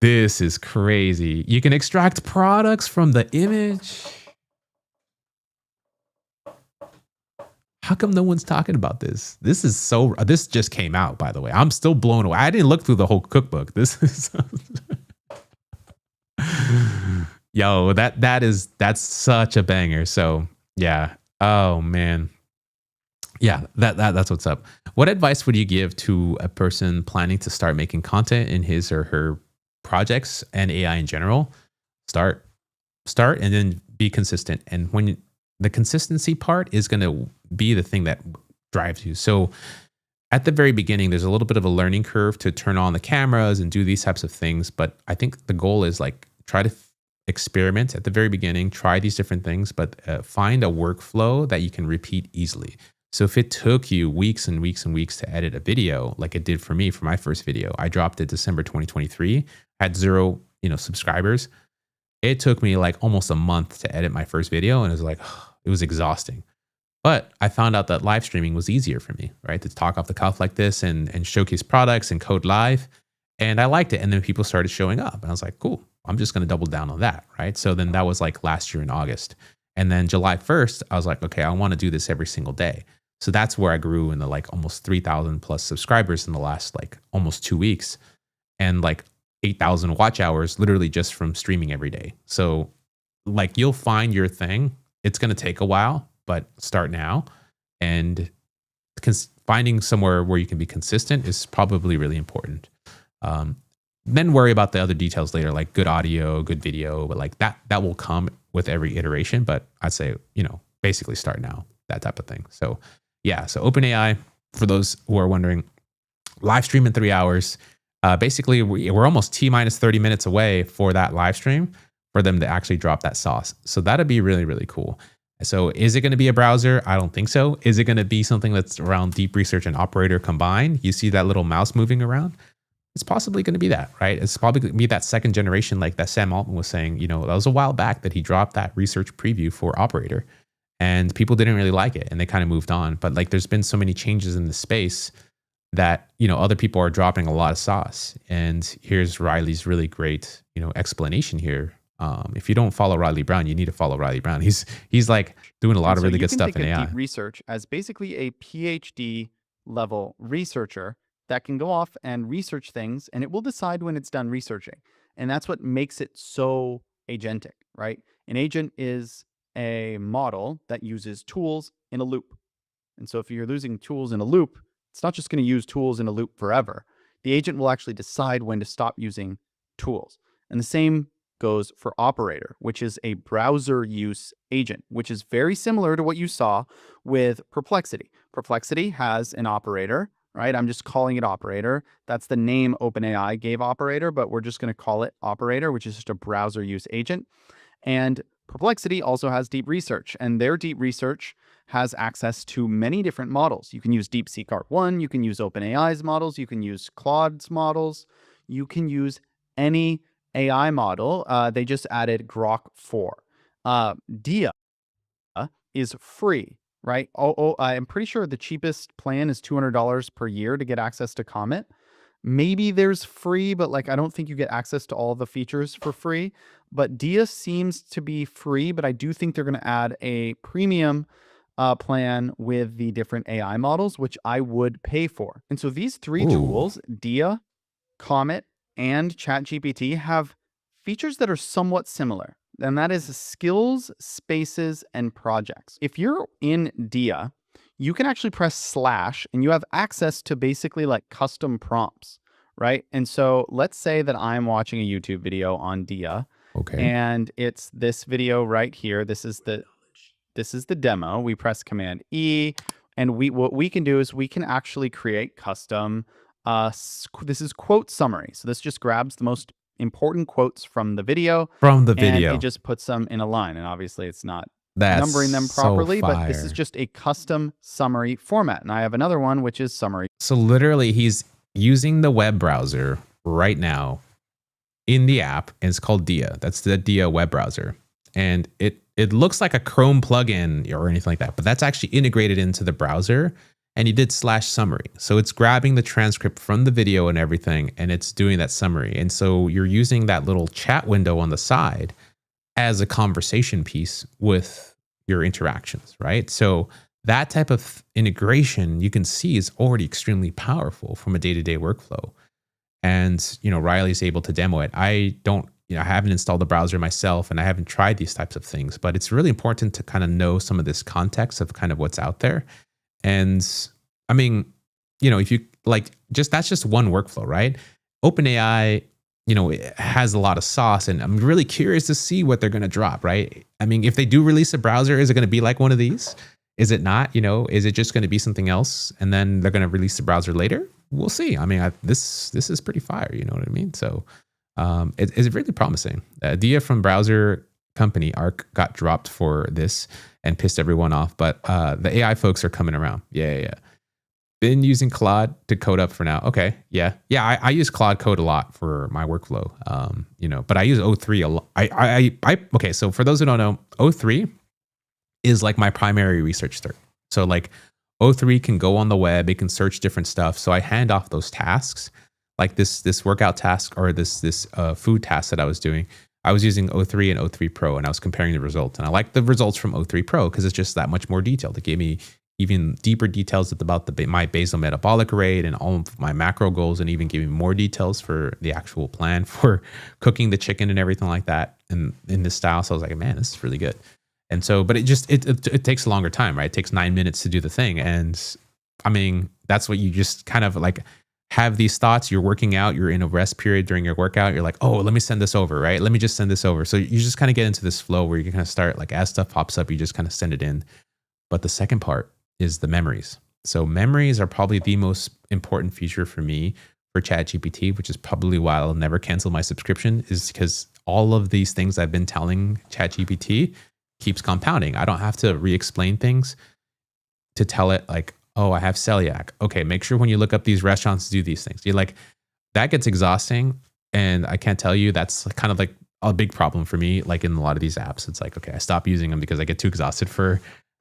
This is crazy. You can extract products from the image. How come no one's talking about this? This just came out, by the way. I'm still blown away. I didn't look through the whole cookbook. This is yo, that's such a banger. So yeah. Oh man. Yeah, that's what's up. What advice would you give to a person planning to start making content in his or her projects and AI in general? Start and then be consistent. And when the consistency part is going to be the thing that drives you. So at the very beginning, there's a little bit of a learning curve to turn on the cameras and do these types of things. But I think the goal is like try to experiment at the very beginning, try these different things, but find a workflow that you can repeat easily. So if it took you weeks and weeks and weeks to edit a video, like it did for me for my first video, I dropped it December 2023, had 0, subscribers. It took me like almost a month to edit my first video, and it was like, it was exhausting. But I found out that live streaming was easier for me, right? To talk off the cuff like this and showcase products and code live. And I liked it. And then people started showing up. And I was like, cool, I'm just going to double down on that, right? So then that was like last year in August. And then July 1st, I was like, okay, I want to do this every single day. So that's where I grew in the like almost 3,000 plus subscribers in the last like almost 2 weeks. And like 8,000 watch hours literally just from streaming every day. So like you'll find your thing. It's going to take a while, but start now. And finding somewhere where you can be consistent is probably really important. Then worry about the other details later, like good audio, good video, but like that will come with every iteration. But I'd say, basically start now, that type of thing. So yeah, so OpenAI, for those who are wondering, live stream in 3 hours. Basically, we're almost T-minus 30 minutes away for that live stream for them to actually drop that sauce. So that'd be really, really cool. So is it going to be a browser? I don't think so. Is it going to be something that's around DeepResearch and Operator combined? You see that little mouse moving around? It's possibly going to be that, right? It's probably going to be that second generation, like that Sam Altman was saying, that was a while back that he dropped that research preview for Operator. And people didn't really like it and they kind of moved on. But like there's been so many changes in the space that, other people are dropping a lot of sauce. And here's Riley's really great, explanation here. If you don't follow Riley Brown, you need to follow Riley Brown. He's like doing a lot of really good stuff in AI. You can think of DeepResearch as basically a PhD level researcher that can go off and research things, and it will decide when it's done researching. And that's what makes it so agentic, right? An agent is a model that uses tools in a loop. And so if you're using tools in a loop, it's not just going to use tools in a loop forever. The agent will actually decide when to stop using tools. And the same goes for Operator, which is a browser use agent, which is very similar to what you saw with Perplexity. Perplexity has an operator, right? I'm just calling it Operator. That's the name OpenAI gave Operator, but we're just going to call it Operator, which is just a browser use agent. And Perplexity also has DeepResearch, and their DeepResearch has access to many different models. You can use DeepSeek Art1, you can use OpenAI's models, you can use Claude's models, you can use any AI model. They just added Grok 4. Dia is free, right? I'm pretty sure the cheapest plan is $200 per year to get access to Comet. Maybe there's free, but like I don't think you get access to all the features for free. But Dia seems to be free, but I do think they're going to add a premium plan with the different AI models, which I would pay for. And so these three tools, Dia, Comet, and ChatGPT, have features that are somewhat similar. And that is skills, spaces, and projects. If you're in Dia, you can actually press / and you have access to basically like custom prompts, right? And so let's say that I'm watching a YouTube video on Dia. Okay. And it's this video right here. This is the demo. We press Command E, and what we can do is we can actually create custom. This is quote summary. So this just grabs the most important quotes from the video. And it just puts them in a line. And obviously it's not numbering them properly, but this is just a custom summary format. And I have another one, which is summary. So literally he's using the web browser right now in the app, and it's called Dia. That's the Dia web browser. And it looks like a Chrome plugin or anything like that, but that's actually integrated into the browser. And he did /summary. So it's grabbing the transcript from the video and everything, and it's doing that summary. And so you're using that little chat window on the side as a conversation piece with your interactions, right? So that type of integration you can see is already extremely powerful from a day-to-day workflow. And, Riley's able to demo it. I haven't installed the browser myself and I haven't tried these types of things, but it's really important to kind of know some of this context of kind of what's out there. And I mean, if you like, that's just one workflow, right? OpenAI, it has a lot of sauce, and I'm really curious to see what they're going to drop, right? I mean, if they do release a browser, is it going to be like one of these? Is it not? You know, is it just going to be something else, and then they're going to release the browser later? We'll see. I mean, this is pretty fire. You know what I mean? So it's really promising. Dia from browser company Arc got dropped for this and pissed everyone off, but the AI folks are coming around. Yeah. Been using Claude to code up for now. Okay, yeah. I use Claude Code a lot for my workflow. You know, but I use O3 a lot. Okay. So for those who don't know, O3 is like my primary research start. So like O3 can go on the web, it can search different stuff. So I hand off those tasks, like this workout task or this food task that I was doing. I was using O3 and O3 Pro, and I was comparing the results. And I like the results from O3 Pro because it's just that much more detailed. It gave me even deeper details about my basal metabolic rate and all of my macro goals, and even giving more details for the actual plan for cooking the chicken and everything like that, and in this style. So I was like, man, this is really good. And so, but it takes a longer time, right? It takes 9 minutes to do the thing. And I mean, that's what you just kind of like have these thoughts. You're working out, you're in a rest period during your workout. You're like, oh, let me send this over, right? Let me just send this over. So you just kind of get into this flow where you can kind of start, like, as stuff pops up, you just kind of send it in. But the second part is the memories. So memories are probably the most important feature for me for ChatGPT, which is probably why I'll never cancel my subscription, is because all of these things I've been telling ChatGPT keeps compounding. I don't have to re-explain things to tell it, like, oh, I have celiac. Okay, make sure when you look up these restaurants, do these things. You're like, that gets exhausting. And I can't tell you, that's kind of like a big problem for me. Like in a lot of these apps, it's like, okay, I stop using them because I get too exhausted for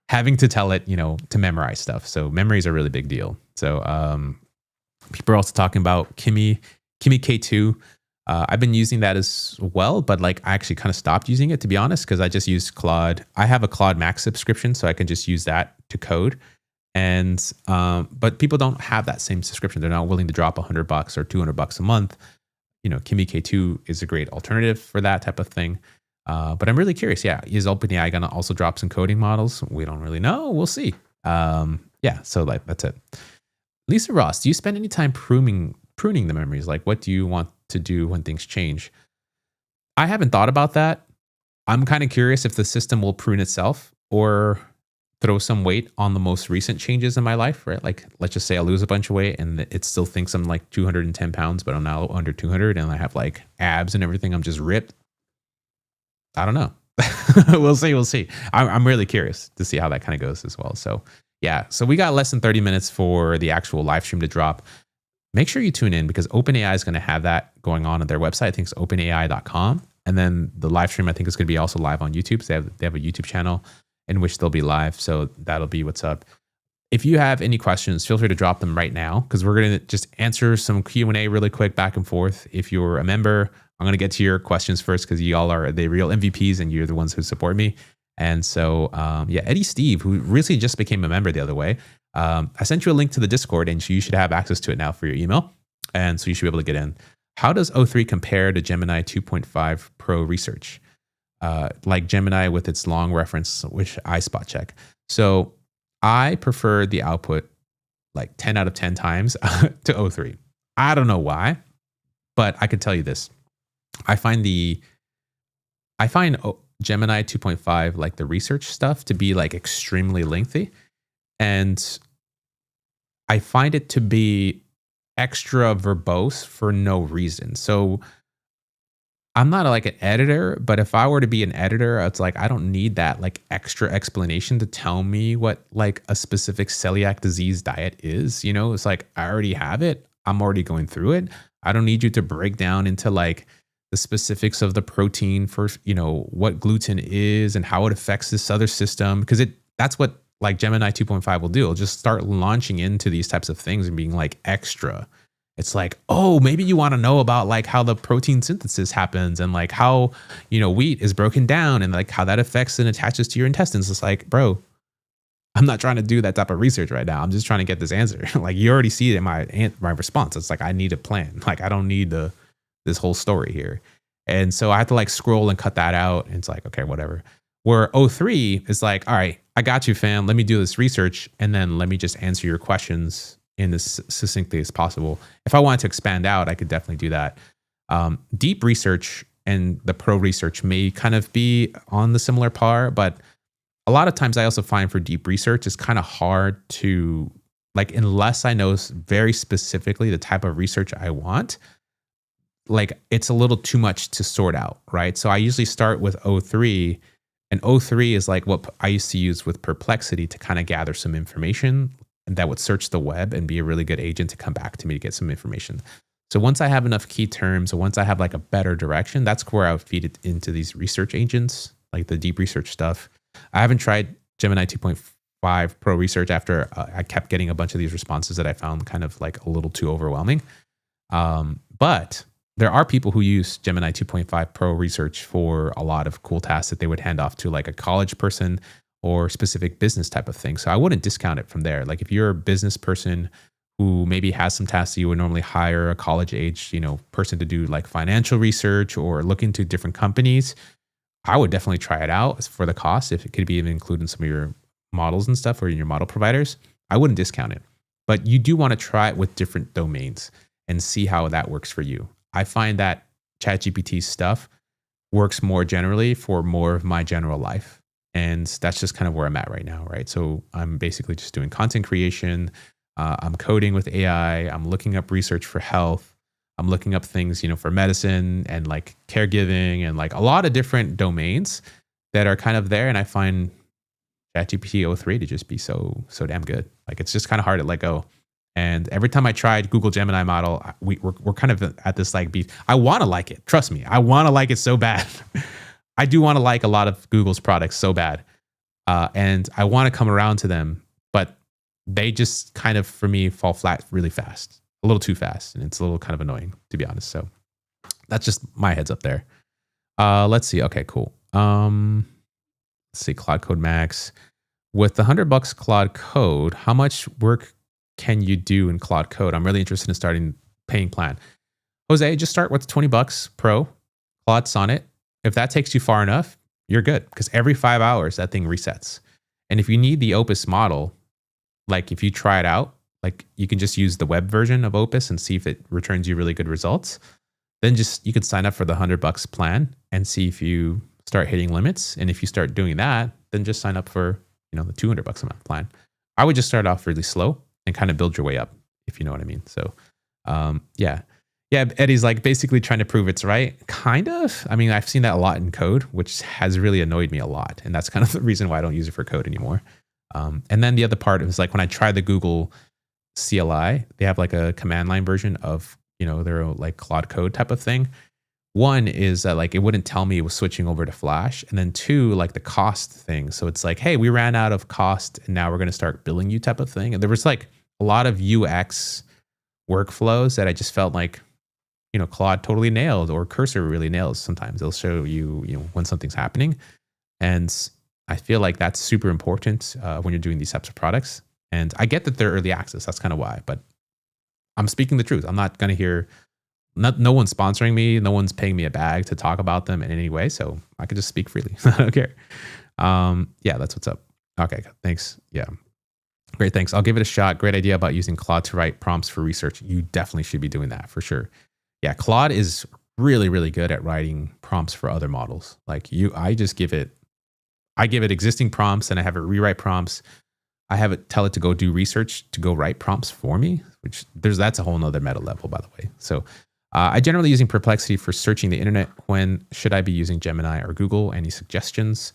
having to tell it, you know, to memorize stuff. So memories are a really big deal. So people are also talking about Kimi K2. I've been using that as well, but like I actually kind of stopped using it, to be honest, because I just use Claude. I have a Claude Max subscription, so I can just use that to code. And but people don't have that same subscription. They're not willing to drop $100 or $200 a month. You know, Kimi K2 is a great alternative for that type of thing. But I'm really curious. Yeah, is OpenAI gonna also drop some coding models? We don't really know. We'll see. Yeah, so like that's it. Lisa Ross, do you spend any time pruning the memories? Like, what do you want to do when things change? I haven't thought about that. I'm kind of curious if the system will prune itself or throw some weight on the most recent changes in my life, right? Like, let's just say I lose a bunch of weight and it still thinks I'm like 210 pounds, but I'm now under 200 and I have like abs and everything. I'm just ripped. I don't know. We'll see. I'm really curious to see how that kind of goes as well. So yeah, so we got less than 30 minutes for the actual live stream to drop. Make sure you tune in because OpenAI is going to have that going on their website. I think it's openai.com. And then the live stream, I think, is going to be also live on YouTube. So they have a YouTube channel in which they'll be live. So that'll be what's up. If you have any questions, feel free to drop them right now because we're going to just answer some Q&A really quick back and forth. If you're a member, I'm going to get to your questions first because y'all are the real MVPs and you're the ones who support me. And so, yeah, Eddie Steve, who recently just became a member the other way, I sent you a link to the Discord and you should have access to it now for your email. And so you should be able to get in. How does O3 compare to Gemini 2.5 Pro research? Like Gemini with its long reference, which I spot check. So I prefer the output like 10 out of 10 times to O3. I don't know why, but I can tell you this. I find Gemini 2.5, like the research stuff, to be like extremely lengthy. And I find it to be extra verbose for no reason. So I'm not like an editor, but if I were to be an editor, it's like, I don't need that like extra explanation to tell me what like a specific celiac disease diet is. You know, it's like, I already have it. I'm already going through it. I don't need you to break down into like the specifics of the protein for, you know, what gluten is and how it affects this other system. Because that's what like Gemini 2.5 will do. It'll just start launching into these types of things and being like extra. It's like, oh, maybe you want to know about like how the protein synthesis happens and like how, you know, wheat is broken down and like how that affects and attaches to your intestines. It's like, bro, I'm not trying to do that type of research right now. I'm just trying to get this answer. Like you already see it in my response. It's like, I need a plan. Like I don't need this whole story here. And so I have to like scroll and cut that out. And it's like, okay, whatever. Where O3 is like, all right, I got you, fam. Let me do this research. And then let me just answer your questions in as succinctly as possible. If I wanted to expand out, I could definitely do that. DeepResearch and the Pro research may kind of be on the similar par, but a lot of times I also find for deep research, it's kind of hard to, like, unless I know very specifically the type of research I want, like it's a little too much to sort out, right? So I usually start with O3, and O3 is like what I used to use with Perplexity to kind of gather some information, and that would search the web and be a really good agent to come back to me to get some information. So once I have enough key terms, or once I have like a better direction, that's where I would feed it into these research agents, like the deep research stuff. I haven't tried Gemini 2.5 Pro Research after I kept getting a bunch of these responses that I found kind of like a little too overwhelming. But there are people who use Gemini 2.5 Pro Research for a lot of cool tasks that they would hand off to like a college person or specific business type of thing. So I wouldn't discount it from there. Like if you're a business person who maybe has some tasks that you would normally hire a college age, person to do like financial research or look into different companies, I would definitely try it out for the cost. If it could be even included in some of your models and stuff or in your model providers, I wouldn't discount it. But you do want to try it with different domains and see how that works for you. I find that ChatGPT stuff works more generally for more of my general life. And that's just kind of where I'm at right now, right? So I'm basically just doing content creation. I'm coding with AI. I'm looking up research for health. I'm looking up things, for medicine and like caregiving and like a lot of different domains that are kind of there. And I find ChatGPT O3 to just be so damn good. Like it's just kind of hard to let go. And every time I tried Google Gemini model, we're kind of at this like beef. I want to like it. Trust me. I want to like it so bad. I do want to like a lot of Google's products so bad. And I want to come around to them, but they just kind of, for me, fall flat really fast, a little too fast. And it's a little kind of annoying, to be honest. So that's just my heads up there. Let's see. Okay, cool. Let's see, Claude Code Max. With the $100 Claude Code, how much work can you do in Claude Code? I'm really interested in starting paying plan. Jose, just start with $20 Pro, Claude Sonnet. If that takes you far enough, you're good, because every 5 hours that thing resets. And if you need the Opus model, like if you try it out, like you can just use the web version of Opus and see if it returns you really good results. Then you could sign up for the $100 plan and see if you start hitting limits. And if you start doing that, then just sign up for the $200 a month plan. I would just start off really slow and kind of build your way up, if you know what I mean. So, yeah, Eddie's like basically trying to prove it's right. Kind of. I mean, I've seen that a lot in code, which has really annoyed me a lot. And that's kind of the reason why I don't use it for code anymore. And then the other part is like when I tried the Google CLI, they have like a command line version of, their like Claude Code type of thing. One is that like it wouldn't tell me it was switching over to Flash. And then two, like the cost thing. So it's like, hey, we ran out of cost and now we're going to start billing you type of thing. And there was like a lot of UX workflows that I just felt like, Claude totally nailed, or Cursor really nails. Sometimes they'll show you, when something's happening. And I feel like that's super important when you're doing these types of products. And I get that they're early access. That's kind of why, but I'm speaking the truth. I'm not going to hear, no one's sponsoring me. No one's paying me a bag to talk about them in any way. So I could just speak freely. I don't care. Yeah, that's what's up. Okay, thanks. Yeah. Great, thanks. I'll give it a shot. Great idea about using Claude to write prompts for research. You definitely should be doing that for sure. Yeah, Claude is really, really good at writing prompts for other models. Like I give it existing prompts and I have it rewrite prompts. I have it tell it to go do research, to go write prompts for me, which that's a whole nother meta level, by the way. So I generally using Perplexity for searching the internet. When should I be using Gemini or Google? Any suggestions?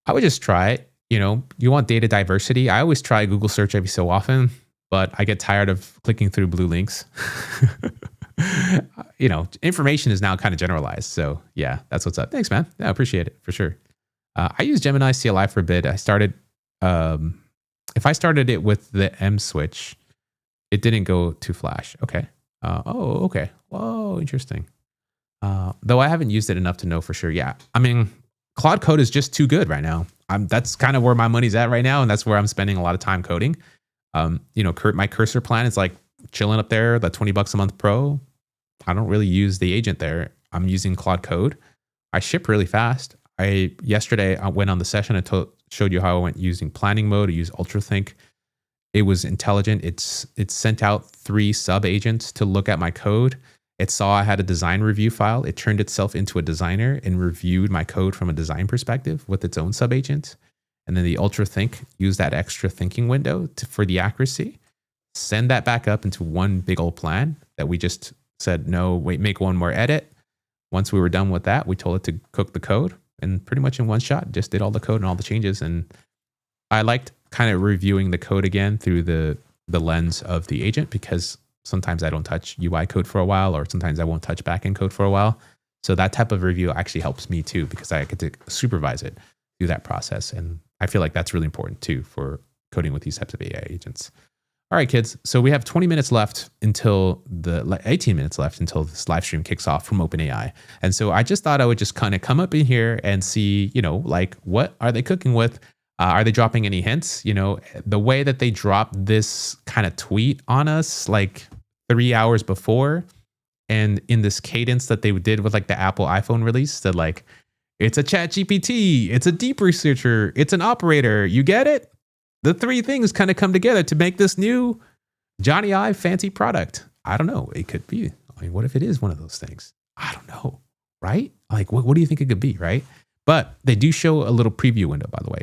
I would just try it. You want data diversity. I always try Google search every so often, but I get tired of clicking through blue links. Information is now kind of generalized. So yeah, that's what's up. Thanks, man. Yeah, I appreciate it for sure. I use Gemini CLI for a bit. I started, if I started it with the M switch, it didn't go to Flash. Okay. Okay. Whoa, interesting. Though I haven't used it enough to know for sure. Yeah. I mean, Claude Code is just too good right now. That's kind of where my money's at right now. And that's where I'm spending a lot of time coding. My Cursor plan is like chilling up there, the $20 a month Pro. I don't really use the agent there. I'm using Claude Code. I ship really fast. Yesterday I went on the session and showed you how I went using planning mode. I use UltraThink. It was intelligent. It sent out 3 sub agents to look at my code. It saw I had a design review file. It turned itself into a designer and reviewed my code from a design perspective with its own sub agent. And then the ultra think, use that extra thinking window for the accuracy. Send that back up into one big old plan that we just said, no, wait, make one more edit. Once we were done with that, we told it to cook the code, and pretty much in one shot, just did all the code and all the changes. And I liked kind of reviewing the code again through the lens of the agent, because sometimes I don't touch UI code for a while, or sometimes I won't touch backend code for a while. So that type of review actually helps me too, because I get to supervise it through that process. And I feel like that's really important too for coding with these types of AI agents. All right, kids. So we have 20 minutes left until 18 minutes left until this live stream kicks off from OpenAI. And so I just thought I would just kind of come up in here and see, like, what are they cooking with? Are they dropping any hints? The way that they dropped this kind of tweet on us like 3 hours before, and in this cadence that they did with like the Apple iPhone release, that like, it's a ChatGPT, it's a DeepResearcher, it's an operator. You get it? The three things kind of come together to make this new Johnny Ive fancy product. I don't know. It could be. I mean, what if it is one of those things? I don't know. Right? Like, what do you think it could be? Right? But they do show a little preview window, by the way.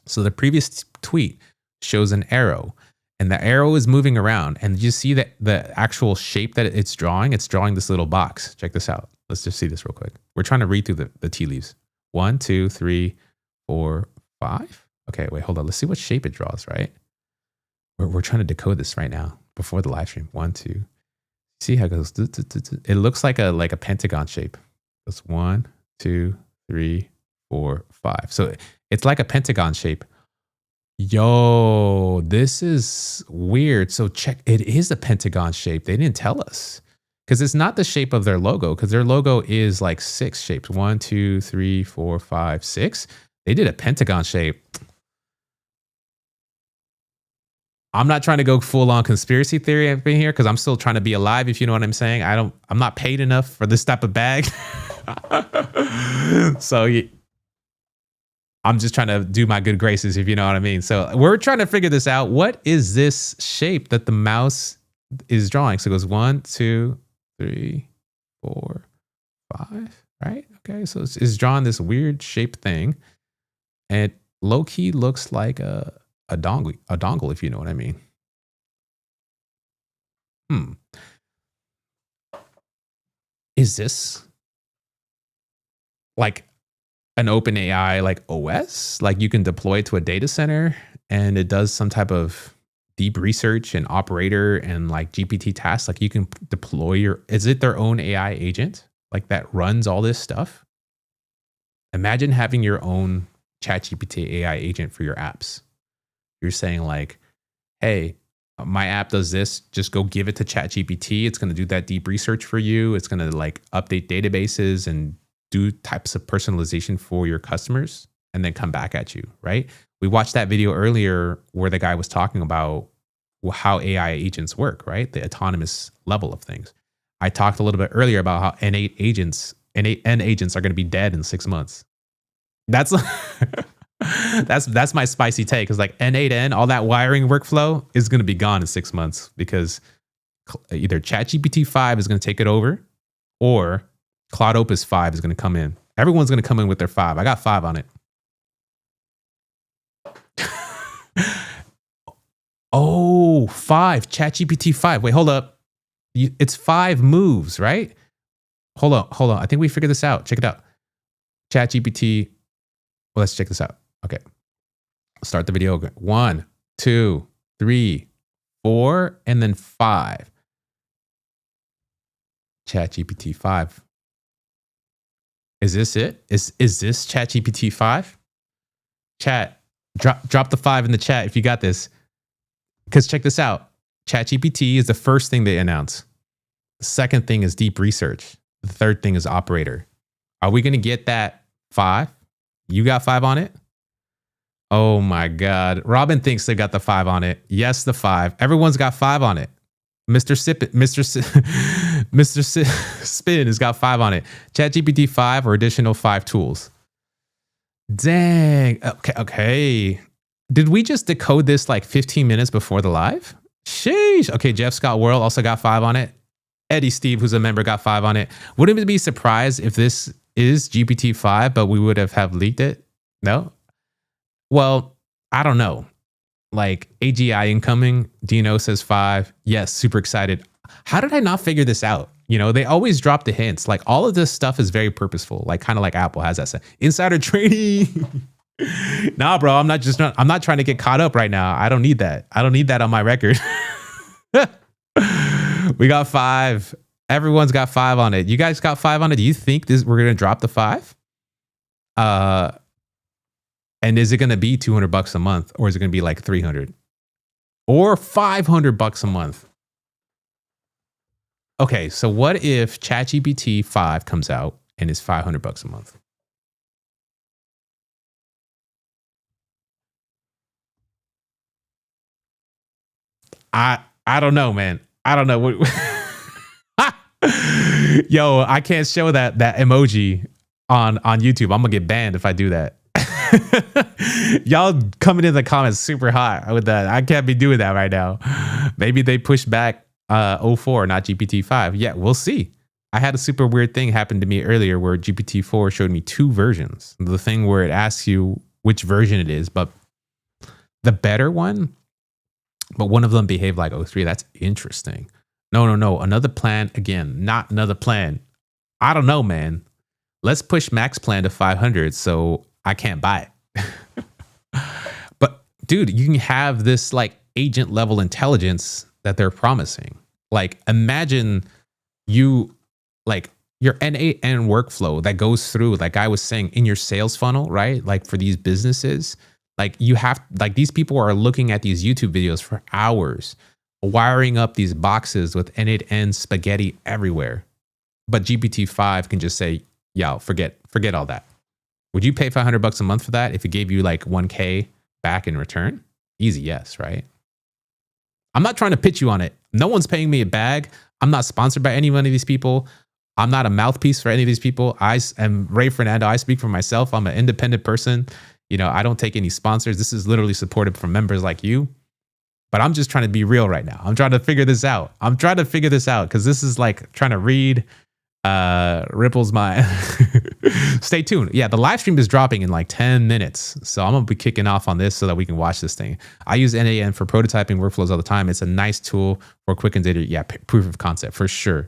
So the previous tweet shows an arrow, and the arrow is moving around. And you see that the actual shape that it's drawing this little box. Check this out. Let's just see this real quick. We're trying to read through the tea leaves. 1, 2, 3, 4, 5. Okay, wait, hold on. Let's see what shape it draws, right? We're trying to decode this right now before the live stream. 1, 2. See how it goes? It looks like a pentagon shape. It's 1, 2, 3, 4, 5. So it's like a pentagon shape. Yo, this is weird. So check, it is a pentagon shape. They didn't tell us, because it's not the shape of their logo, because their logo is like 6 shapes. 1, 2, 3, 4, 5, 6. They did a pentagon shape. I'm not trying to go full on conspiracy theory up in here, because I'm still trying to be alive, if you know what I'm saying. I'm not paid enough for this type of bag. So I'm just trying to do my good graces, if you know what I mean. So we're trying to figure this out. What is this shape that the mouse is drawing? So it goes 1, 2, 3, 4, 5, right? Okay, so it's drawing this weird shape thing. And it low-key looks like a dongle, if you know what I mean. Is this like an OpenAI like OS? Like you can deploy it to a data center and it does some type of deep research and operator and like GPT tasks. Like you can deploy is it their own AI agent like that runs all this stuff? Imagine having your own ChatGPT AI agent for your apps. You're saying like, hey, my app does this. Just go give it to ChatGPT. It's going to do that deep research for you. It's going to like update databases and do types of personalization for your customers and then come back at you, right? We watched that video earlier where the guy was talking about how AI agents work, right? The autonomous level of things. I talked a little bit earlier about how N agents are going to be dead in 6 months. That's that's my spicy take. Because like N8N, all that wiring workflow is going to be gone in 6 months because either ChatGPT-5 is going to take it over or Claude Opus 5 is going to come in. Everyone's going to come in with their 5. I got 5 on it. Oh, 5. ChatGPT 5. Wait, hold up. It's 5 moves, right? Hold on. I think we figured this out. Check it out. ChatGPT. Well, let's check this out. Okay. Start the video. 1, 2, 3, 4, and then 5. ChatGPT 5. Is this it? Is this ChatGPT 5? Chat, drop the 5 in the chat if you got this. Because check this out. ChatGPT is the first thing they announce. The second thing is deep research. The third thing is operator. Are we going to get that 5? You got 5 on it? Oh my God. Robin thinks they got the 5 on it. Yes, the 5. Everyone's got 5 on it. Mr. Spin has got 5 on it. ChatGPT 5 or additional 5 tools. Dang. Okay. Did we just decode this like 15 minutes before the live? Sheesh. Okay, Jeff Scott World also got 5 on it. Eddie Steve, who's a member, got 5 on it. Wouldn't it be surprised if this is GPT-5, but we would have leaked it? No? Well, I don't know. Like AGI incoming, Dino says 5. Yes, super excited. How did I not figure this out? You know, they always drop the hints. Like all of this stuff is very purposeful, like kind of like Apple has that insider trading. Nah, bro, I'm not trying to get caught up right now. I don't need that. I don't need that on my record. We got 5. Everyone's got 5 on it. You guys got 5 on it. Do you think we're gonna drop the 5? And is it gonna be $200 a month, or is it gonna be like 300 or $500 a month? Okay, so what if ChatGPT 5 comes out and is $500 a month? I don't know, man. I don't know. Yo, I can't show that emoji on YouTube. I'm gonna get banned if I do that. Y'all coming in the comments super hot with that. I can't be doing that right now. Maybe they push back 04, not GPT-5. Yeah, we'll see. I had a super weird thing happen to me earlier where GPT-4 showed me 2 versions. The thing where it asks you which version it is, but the better one, but one of them behaved like 03. That's interesting. No. Another plan again, not another plan. I don't know, man. Let's push max plan to 500 so I can't buy it. But dude, you can have this like agent level intelligence that they're promising. Like imagine you like your N8N workflow that goes through, like I was saying, in your sales funnel, right? Like for these businesses, like you have, like these people are looking at these YouTube videos for hours, wiring up these boxes with N8N spaghetti everywhere. But GPT-5 can just say, yo, forget all that. Would you pay $500 a month for that if it gave you like 1K back in return? Easy yes, right? I'm not trying to pitch you on it. No one's paying me a bag. I'm not sponsored by any one of these people. I'm not a mouthpiece for any of these people. I am Ray Fernando. I speak for myself. I'm an independent person. You know, I don't take any sponsors. This is literally supported from members like you. But I'm just trying to be real right now. I'm trying to figure this out. Because this is like trying to read Ripple's mind. Stay tuned. Yeah, the live stream is dropping in like 10 minutes. So I'm going to be kicking off on this so that we can watch this thing. I use NAN for prototyping workflows all the time. It's a nice tool for quick and data. Yeah, proof of concept for sure.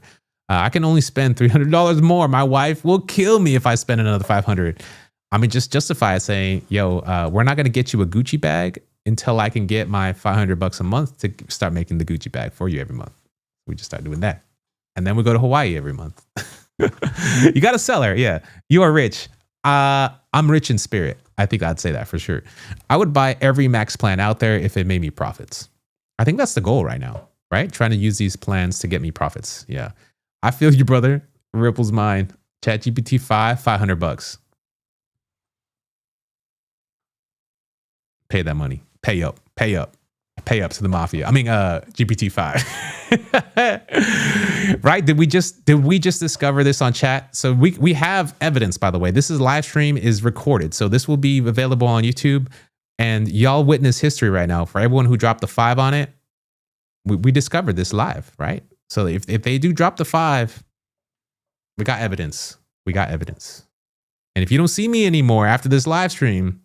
I can only spend $300 more. My wife will kill me if I spend another $500. I mean, just justify it saying, yo, we're not going to get you a Gucci bag until I can get my $500 a month to start making the Gucci bag for you every month. We just start doing that. And then we go to Hawaii every month. You got a seller. Yeah. You are rich. I'm rich in spirit. I think I'd say that for sure. I would buy every max plan out there if it made me profits. I think that's the goal right now, right? Trying to use these plans to get me profits. Yeah. I feel you, brother. Ripple's mind. ChatGPT 5, $500. Pay that money. Pay up to the mafia. I mean, GPT-5. Right? Did we just discover this on chat? So we have evidence, by the way. This is live stream is recorded. So this will be available on YouTube, and y'all witness history right now. For everyone who dropped the 5 on it, we discovered this live, right? So if they do drop the 5, we got evidence. And if you don't see me anymore after this live stream,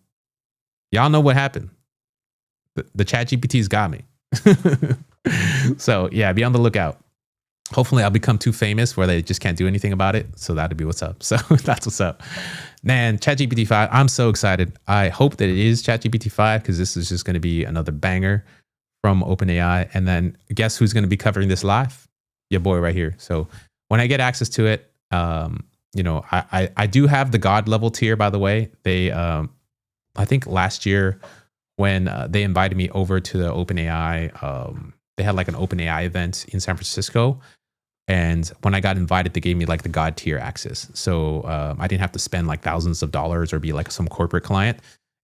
y'all know what happened. The ChatGPT's got me. So yeah, be on the lookout. Hopefully I'll become too famous where they just can't do anything about it. So that'd be what's up. So that's what's up. Man, ChatGPT 5, I'm so excited. I hope that it is ChatGPT 5 because this is just going to be another banger from OpenAI. And then guess who's going to be covering this live? Your boy right here. So when I get access to it, you know, I do have the God level tier, by the way. They, I think last year when they invited me over to the OpenAI, they had like an OpenAI event in San Francisco. And when I got invited, they gave me like the God tier access. So I didn't have to spend like thousands of dollars or be like some corporate client.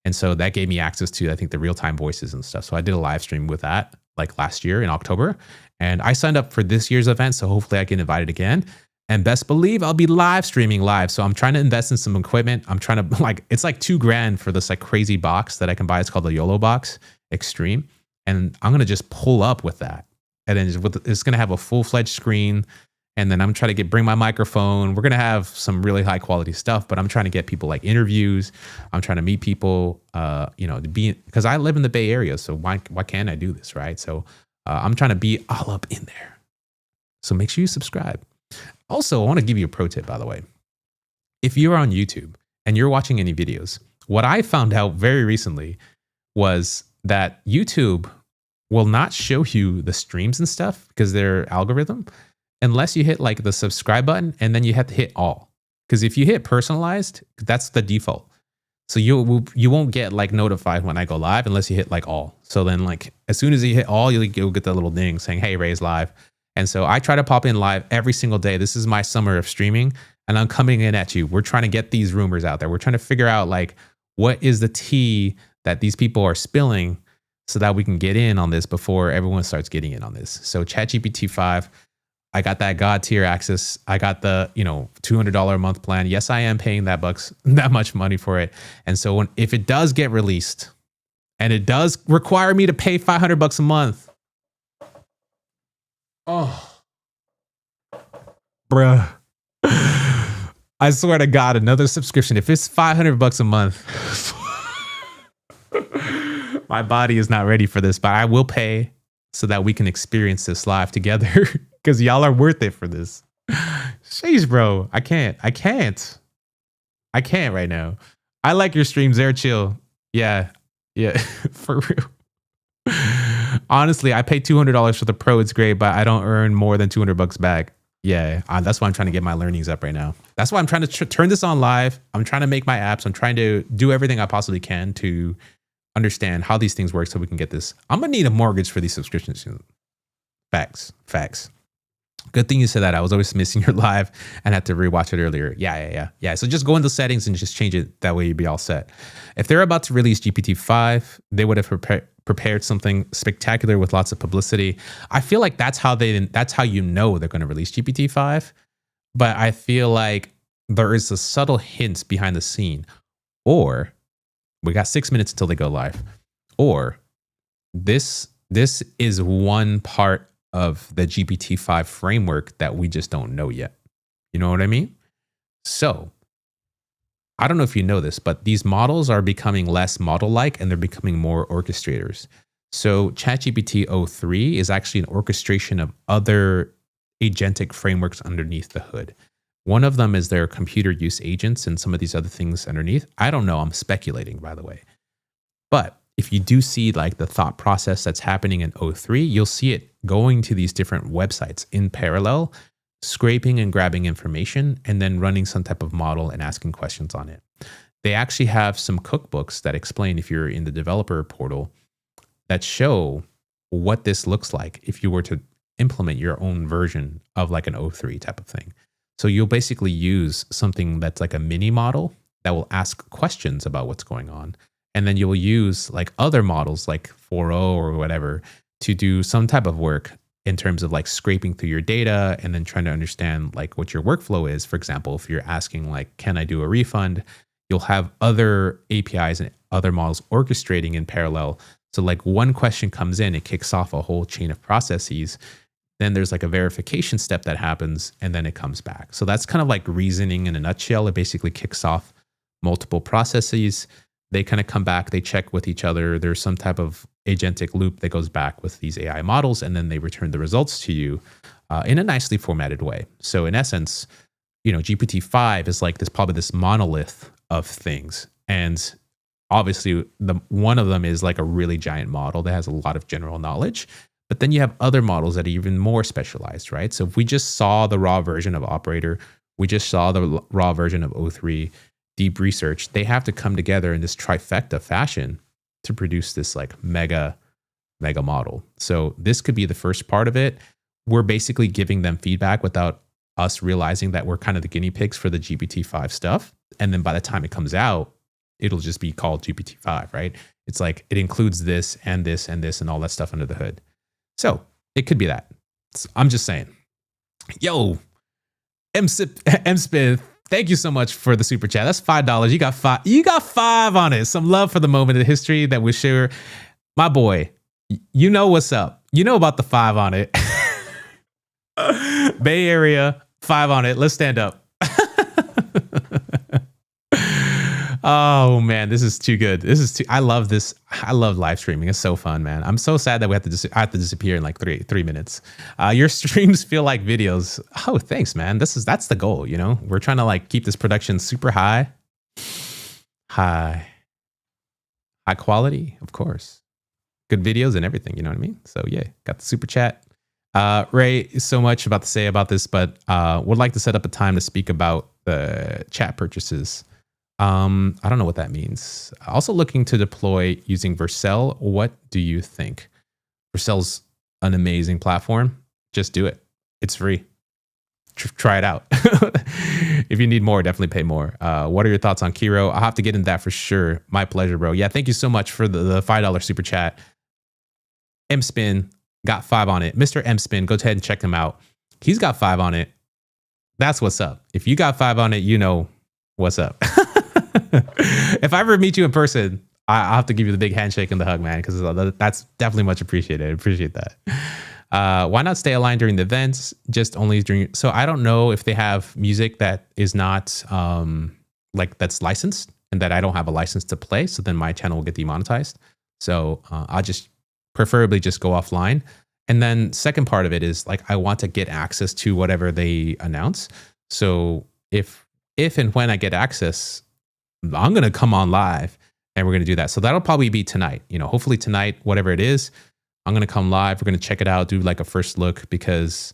And so that gave me access to, I think, the real-time voices and stuff. So I did a live stream with that like last year in October. And I signed up for this year's event. So hopefully I get invited again. And best believe I'll be live streaming live. So I'm trying to invest in some equipment. I'm trying to like, it's like $2,000 for this like crazy box that I can buy. It's called the YOLO box Extreme. And I'm going to just pull up with that. And then it's going to have a full-fledged screen And then I'm trying to bring my microphone. We're going to have some really high quality stuff, but I'm trying to get people like interviews. I'm trying to meet people, because I live in the Bay Area. So why can't I do this? Right. So I'm trying to be all up in there. So make sure you subscribe. Also, I want to give you a pro tip, by the way. If you're on YouTube and you're watching any videos, what I found out very recently was that YouTube will not show you the streams and stuff because their algorithm, unless you hit like the subscribe button and then you have to hit all. Because if you hit personalized, that's the default. So you won't get like notified when I go live unless you hit like all. So then like as soon as you hit all, you'll get the little ding saying, hey, Ray's live. And so I try to pop in live every single day. This is my summer of streaming and I'm coming in at you. We're trying to get these rumors out there. We're trying to figure out like what is the tea that these people are spilling so that we can get in on this before everyone starts getting in on this. So ChatGPT-5, I got that God tier access. I got the, $200 a month plan. Yes, I am paying that much money for it. And so if it does get released and it does require me to pay $500 a month, oh, bruh, I swear to God, another subscription. If it's $500 a month, my body is not ready for this, but I will pay so that we can experience this live together because y'all are worth it for this. Sheesh, bro. I can't right now. I like your streams. They're chill. Yeah. For real. Honestly, I pay $200 for the pro. It's great, but I don't earn more than $200 back. Yeah, that's why I'm trying to get my learnings up right now. That's why I'm trying to turn this on live. I'm trying to make my apps. I'm trying to do everything I possibly can to understand how these things work so we can get this. I'm going to need a mortgage for these subscriptions soon. Facts. Good thing you said that. I was always missing your live and had to rewatch it earlier. Yeah. So just go into settings and just change it. That way you'd be all set. If they're about to release GPT-5, they would have prepared something spectacular with lots of publicity. I feel like that's how you know they're going to release GPT-5. But I feel like there is a subtle hint behind the scene. Or we got 6 minutes until they go live. Or this is one part of the GPT-5 framework that we just don't know yet. You know what I mean? So I don't know if you know this, but these models are becoming less model-like and they're becoming more orchestrators. So ChatGPT 03 is actually an orchestration of other agentic frameworks underneath the hood. One of them is their computer use agents and some of these other things underneath. I don't know. I'm speculating, by the way. But if you do see like the thought process that's happening in 03, you'll see it going to these different websites in parallel, scraping and grabbing information, and then running some type of model and asking questions on it. They actually have some cookbooks that explain, if you're in the developer portal, that show what this looks like if you were to implement your own version of like an 03 type of thing. So you'll basically use something that's like a mini model that will ask questions about what's going on. And then you'll use like other models like 4.0 or whatever to do some type of work in terms of like scraping through your data and then trying to understand like what your workflow is. For example, if you're asking like, can I do a refund? You'll have other APIs and other models orchestrating in parallel. So like one question comes in, it kicks off a whole chain of processes. Then there's like a verification step that happens and then it comes back. So that's kind of like reasoning in a nutshell. It basically kicks off multiple processes. They kind of come back, they check with each other. There's some type of agentic loop that goes back with these AI models, and then they return the results to you in a nicely formatted way. So in essence, GPT-5 is like probably this monolith of things. And obviously one of them is like a really giant model that has a lot of general knowledge. But then you have other models that are even more specialized, right? So if we just saw the raw version of Operator, we just saw the raw version of O3, DeepResearch, they have to come together in this trifecta fashion to produce this like mega model. So this could be the first part of it. We're basically giving them feedback without us realizing that we're kind of the guinea pigs for the GPT-5 stuff. And then by the time it comes out, it'll just be called GPT-5, right? It's like it includes this and this and this and all that stuff under the hood. So it could be that. I'm just saying. Yo, M-Spith, thank you so much for the super chat. That's $5. You got five on it. Some love for the moment of history that we share. My boy, you know what's up. You know about the 5 on it. Bay Area, 5 on it. Let's stand up. Oh man, this is too good. I love this. I love live streaming. It's so fun, man. I'm so sad that I have to disappear in like three minutes. Your streams feel like videos. Oh, thanks, man. That's the goal. You know, we're trying to like keep this production super high quality, of course. Good videos and everything. You know what I mean? So yeah, got the super chat. Ray, so much about to say about this, but would like to set up a time to speak about the chat purchases. I don't know what that means. Also looking to deploy using Vercel. What do you think? Vercel's an amazing platform. Just do it. It's free. Try it out. If you need more, definitely pay more. What are your thoughts on Kiro? I'll have to get into that for sure. My pleasure, bro. Yeah, thank you so much for the $5 super chat. MSpin got 5 on it. Mr. MSpin, go ahead and check him out. He's got 5 on it. That's what's up. If you got 5 on it, you know what's up. If I ever meet you in person, I'll have to give you the big handshake and the hug, man, because that's definitely much appreciated. I appreciate that. Why not stay aligned during the events? Just only during. So I don't know if they have music that is not like that's licensed and that I don't have a license to play. So then my channel will get demonetized. So I'll just preferably just go offline. And then second part of it is like I want to get access to whatever they announce. So if and when I get access, I'm going to come on live and we're going to do that. So that'll probably be tonight, you know, hopefully tonight, whatever it is, I'm going to come live. We're going to check it out, do like a first look because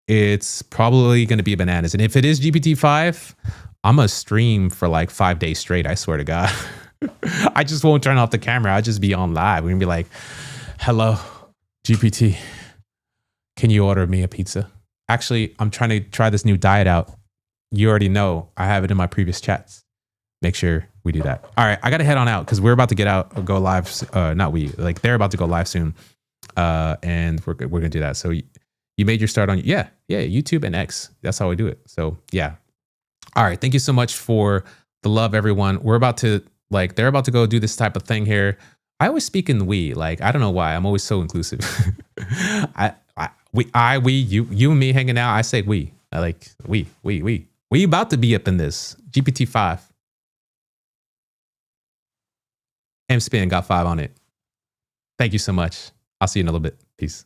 it's probably going to be bananas. And if it is GPT-5, I'm going to stream for like 5 days straight. I swear to God. I just won't turn off the camera. I'll just be on live. We're going to be like, hello, GPT, can you order me a pizza? Actually, I'm trying to try this new diet out. You already know I have it in my previous chats. Make sure we do that. All right, I got to head on out because we're about to get out, go live. Not we, like they're about to go live soon. And we're going to do that. So you made your start on, yeah, YouTube and X. That's how we do it. So yeah. All right. Thank you so much for the love, everyone. We're about to they're about to go do this type of thing here. I always speak in we, like, I don't know why. I'm always so inclusive. We, you and me hanging out. I say we, I like we about to be up in this GPT-5. MSpin got 5 on it. Thank you so much. I'll see you in a little bit. Peace.